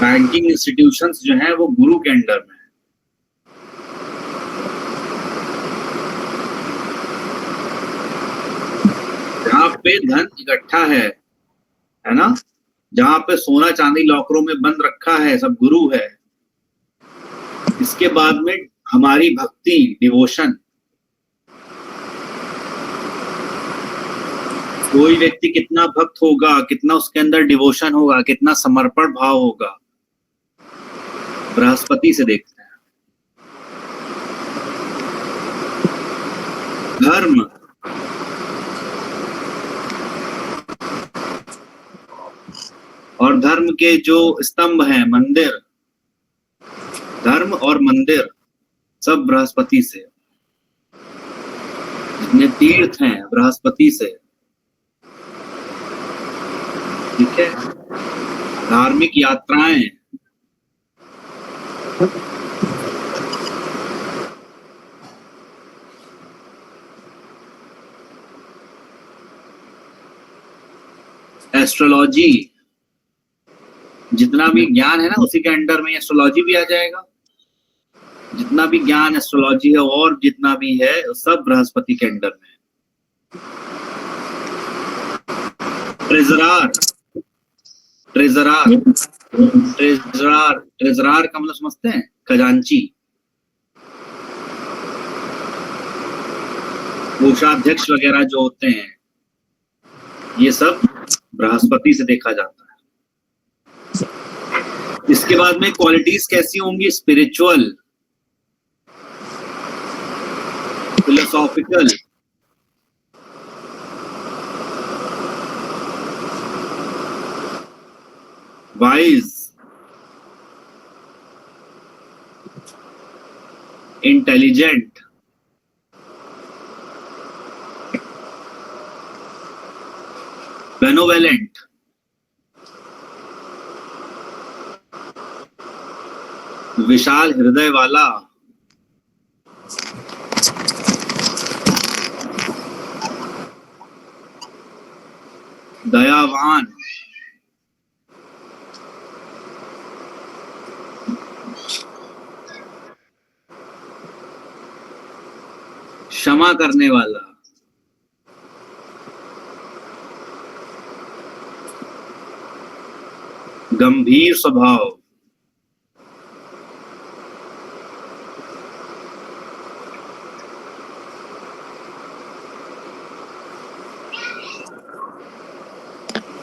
बैंकिंग इंस्टीट्यूशंस जो हैं वो गुरु के अंडर में है। जहां पे धन इकट्ठा है ना, जहां पे सोना चांदी लॉकरों में बंद रखा है, सब गुरु है। इसके बाद में हमारी भक्ति, डिवोशन, कोई व्यक्ति कितना भक्त होगा, कितना उसके अंदर डिवोशन होगा, कितना समर्पण भाव होगा, बृहस्पति से देखते हैं। धर्म, और धर्म के जो स्तंभ हैं, मंदिर, धर्म और मंदिर सब बृहस्पति से। जितने तीर्थ हैं बृहस्पति से। ठीक है, धार्मिक यात्राएं, एस्ट्रोलॉजी, जितना भी ज्ञान है ना उसी के अंडर में एस्ट्रोलॉजी भी आ जाएगा। जितना भी ज्ञान एस्ट्रोलॉजी है और जितना भी है सब बृहस्पति के अंडर में है। ट्रेजरार ट्रेजरार ट्रेजरार ट्रेजरार का मतलब समझते हैं? खजांची, कोषाध्यक्ष वगैरह जो होते हैं, ये सब बृहस्पति से देखा जाता है। इसके बाद में क्वालिटीज कैसी होंगी? Spiritual, philosophical, wise, intelligent, benevolent, विशाल हृदय वाला, दयावान, क्षमा करने वाला, गंभीर स्वभाव,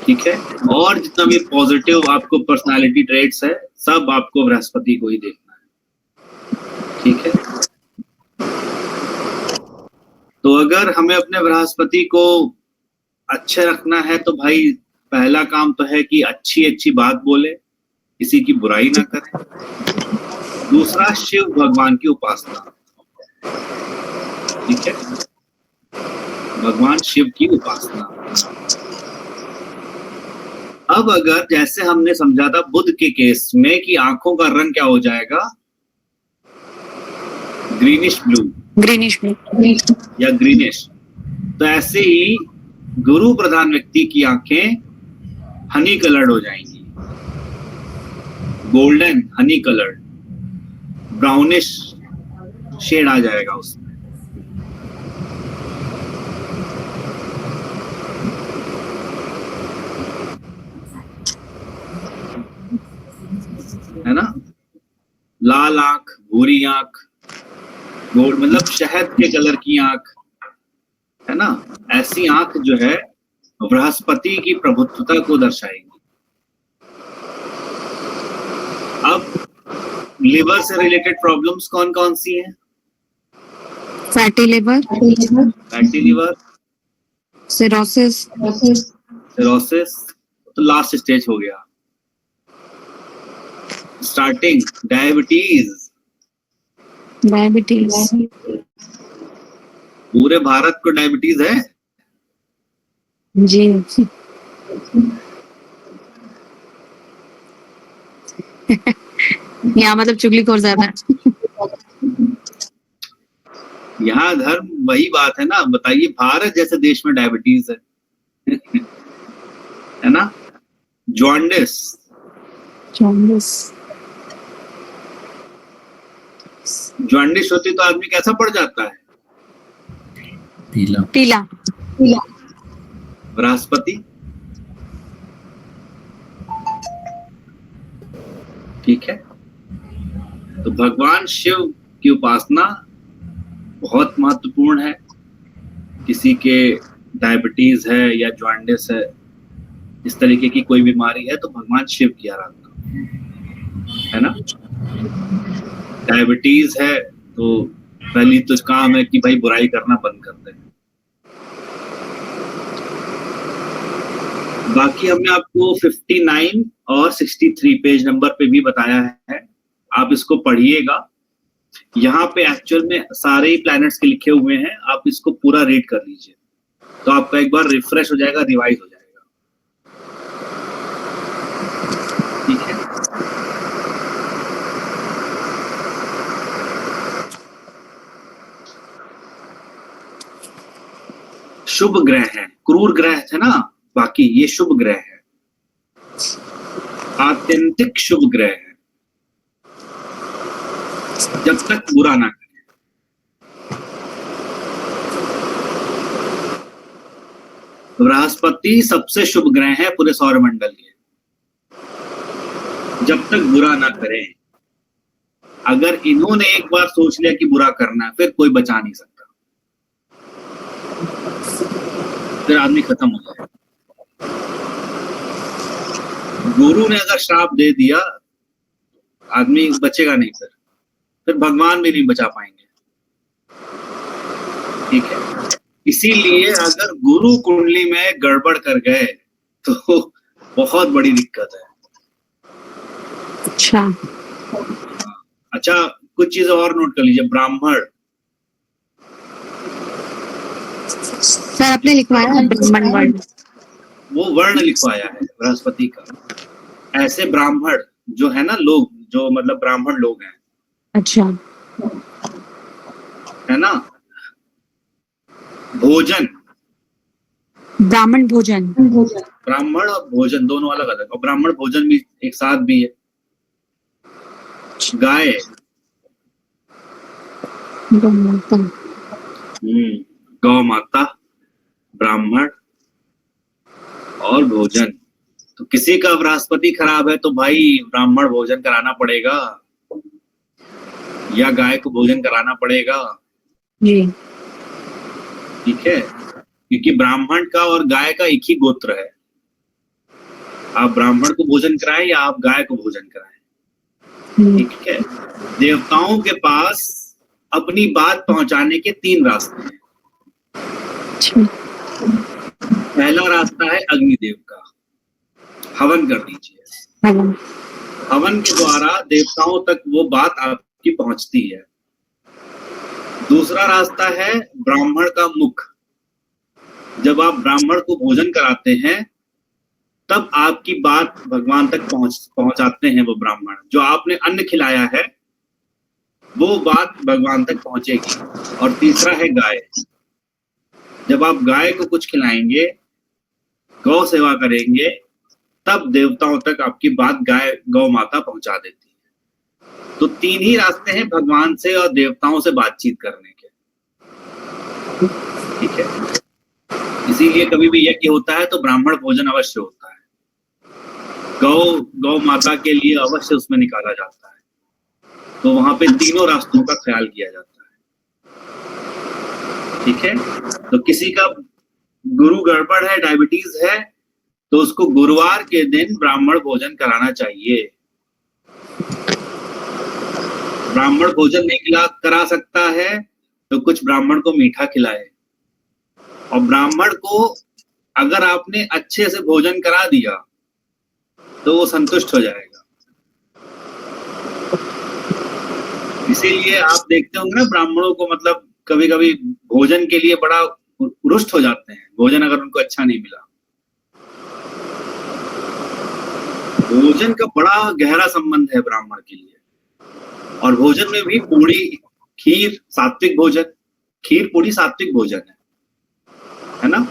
ठीक है। और जितना भी पॉजिटिव आपको पर्सनालिटी ट्रेट्स है सब आपको बृहस्पति को ही देखना है, ठीक है। तो अगर हमें अपने बृहस्पति को अच्छे रखना है तो भाई पहला काम तो है कि अच्छी अच्छी बात बोले, किसी की बुराई ना करें। दूसरा, शिव भगवान की उपासना, ठीक है, भगवान शिव की उपासना। अब अगर जैसे हमने समझा था बुध के केस में कि आंखों का रंग क्या हो जाएगा? ग्रीनिश ब्लू,
ग्रीनिश
या ग्रीनिश, तो ऐसे ही गुरु प्रधान व्यक्ति की आंखें हनी कलर्ड हो जाएंगी, golden honey coloured, brownish shade आ जाएगा उसमें। है ना? लाल आंख, भूरी आंख, गोल्ड मतलब शहद के कलर की आंख, है ना? ऐसी आंख जो है बृहस्पति की प्रभुत्वता को दर्शाएगी। अब लिवर से रिलेटेड प्रॉब्लम्स कौन कौन सी हैं?
Fatty liver,
fatty liver,
cirrhosis,
cirrhosis तो लास्ट स्टेज हो गया। स्टार्टिंग डायबिटीज,
डायबिटीज,
पूरे भारत को डायबिटीज है।
जी। यहाँ मतलब चुगलीखोर ज्यादा है।
यहाँ धर्म वही बात है ना, बताइए भारत जैसे देश में डायबिटीज है है ना? जॉन्डिस, जॉन्डिस होती तो आदमी कैसा पड़ जाता है?
पीला
पीला,
बृहस्पति, ठीक है। तो भगवान शिव की उपासना बहुत महत्वपूर्ण है। किसी के डायबिटीज है या जॉन्डिस है, इस तरीके की कोई बीमारी है तो भगवान शिव की आराधना, है ना? डायबिटीज है तो पहली तो काम है कि भाई बुराई करना बंद कर दे। बाकी हमने आपको 59 और 63 पेज नंबर पे भी बताया है, आप इसको पढ़िएगा। यहाँ पे एक्चुअल में सारे ही प्लैनेट्स के लिखे हुए हैं, आप इसको पूरा रीड कर लीजिए तो आपका एक बार रिफ्रेश हो जाएगा, रिवाइज हो जाएगा, ठीक है। शुभ ग्रह है, क्रूर ग्रह थे ना बाकी, ये शुभ ग्रह है। आत्यंतिक शुभ ग्रह है, जब तक बुरा ना करे। बृहस्पति सबसे शुभ ग्रह है पूरे सौरमंडल के, जब तक बुरा ना करें। अगर इन्होंने एक बार सोच लिया कि बुरा करना है, फिर कोई बचा नहीं सकता, फिर आदमी खत्म हो जाए। गुरु ने अगर श्राप दे दिया, आदमी बचेगा नहीं, फिर भगवान भी नहीं बचा पाएंगे। ठीक है, इसीलिए अगर गुरु कुंडली में गड़बड़ कर गए तो बहुत बड़ी दिक्कत है। अच्छा, कुछ चीजें और नोट कर लीजिए। ब्राह्मण,
सर आपने लिखवाया है ब्राह्मण वर्ण,
वो वर्ण लिखवाया है बृहस्पति का। ऐसे ब्राह्मण जो है ना, लोग जो मतलब ब्राह्मण लोग हैं,
अच्छा,
है ना। भोजन,
ब्राह्मण भोजन,
ब्राह्मण और भोजन दोनों अलग अलग, और ब्राह्मण भोजन भी एक साथ भी है। गाय, गौ माता, ब्राह्मण और भोजन। तो किसी का बृहस्पति खराब है तो भाई ब्राह्मण भोजन कराना पड़ेगा या गाय को भोजन कराना पड़ेगा।
जी,
ठीक है, क्योंकि ब्राह्मण का और गाय का एक ही गोत्र है। आप ब्राह्मण को भोजन कराएं या आप गाय को भोजन कराएं। ठीक है, देवताओं के पास अपनी बात पहुंचाने के 3 रास्ते हैं। पहला रास्ता है अग्निदेव का, हवन कर दीजिए। हवन के द्वारा देवताओं तक वो बात आपकी पहुंचती है। दूसरा रास्ता है ब्राह्मण का मुख। जब आप ब्राह्मण को भोजन कराते हैं तब आपकी बात भगवान तक पहुंचाते हैं वो ब्राह्मण। जो आपने अन्न खिलाया है वो बात भगवान तक पहुंचेगी। और तीसरा है गाय। जब आप गाय को कुछ खिलाएंगे, गौ सेवा करेंगे, तब देवताओं तक आपकी बात गाय गौ माता पहुंचा देती है। तो 3 ही रास्ते हैं भगवान से और देवताओं से बातचीत करने के। ठीक है, इसीलिए कभी भी यज्ञ होता है तो ब्राह्मण भोजन अवश्य होता है। गौ माता के लिए अवश्य उसमें निकाला जाता है। तो वहां पे तीनों रास्तों का ख्याल किया जाता है। ठीक है, तो किसी का गुरु गड़बड़ है, डायबिटीज है, तो उसको गुरुवार के दिन ब्राह्मण भोजन कराना चाहिए। ब्राह्मण भोजन नहीं करा सकता है तो कुछ ब्राह्मण को मीठा खिलाए। और ब्राह्मण को अगर आपने अच्छे से भोजन करा दिया तो वो संतुष्ट हो जाएगा। इसीलिए आप देखते होंगे ना ब्राह्मणों को मतलब कभी कभी भोजन के लिए बड़ा रुष्ट हो जाते हैं, भोजन अगर उनको अच्छा नहीं मिला। भोजन का बड़ा गहरा संबंध है ब्राह्मण के लिए। और भोजन में भी पूड़ी, खीर, सात्विक भोजन, खीर पूड़ी सात्विक भोजन है ना,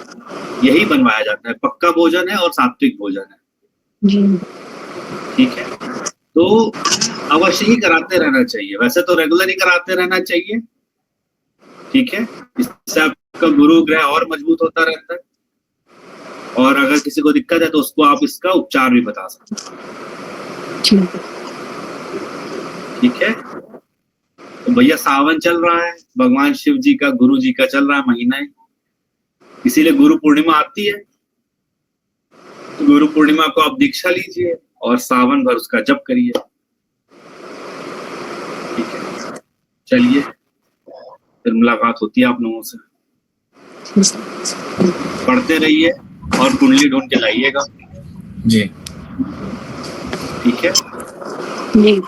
यही बनवाया जाता है। पक्का भोजन है और सात्विक भोजन है
जी।
ठीक है, तो अवश्य ही कराते रहना चाहिए। वैसे तो रेगुलर ही कराते रहना चाहिए। ठीक है, इससे आपका गुरु ग्रह और मजबूत होता रहता है। और अगर किसी को दिक्कत है तो उसको आप इसका उपचार भी बता सकते हैं। ठीक है, तो भैया सावन चल रहा है, भगवान शिव जी का, गुरु जी का चल रहा है महीना, इसीलिए गुरु पूर्णिमा आती है। तो गुरु पूर्णिमा को आप दीक्षा लीजिए और सावन भर उसका जप करिए। ठीक है, चलिए फिर मुलाकात होती है आप लोगों से। पढ़ते रहिए और कुंडली ढूंढ के लाइएगा
जी।
ठीक है
जी,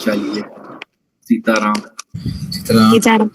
चलिए, सीताराम।
सीताराम।
सीताराम।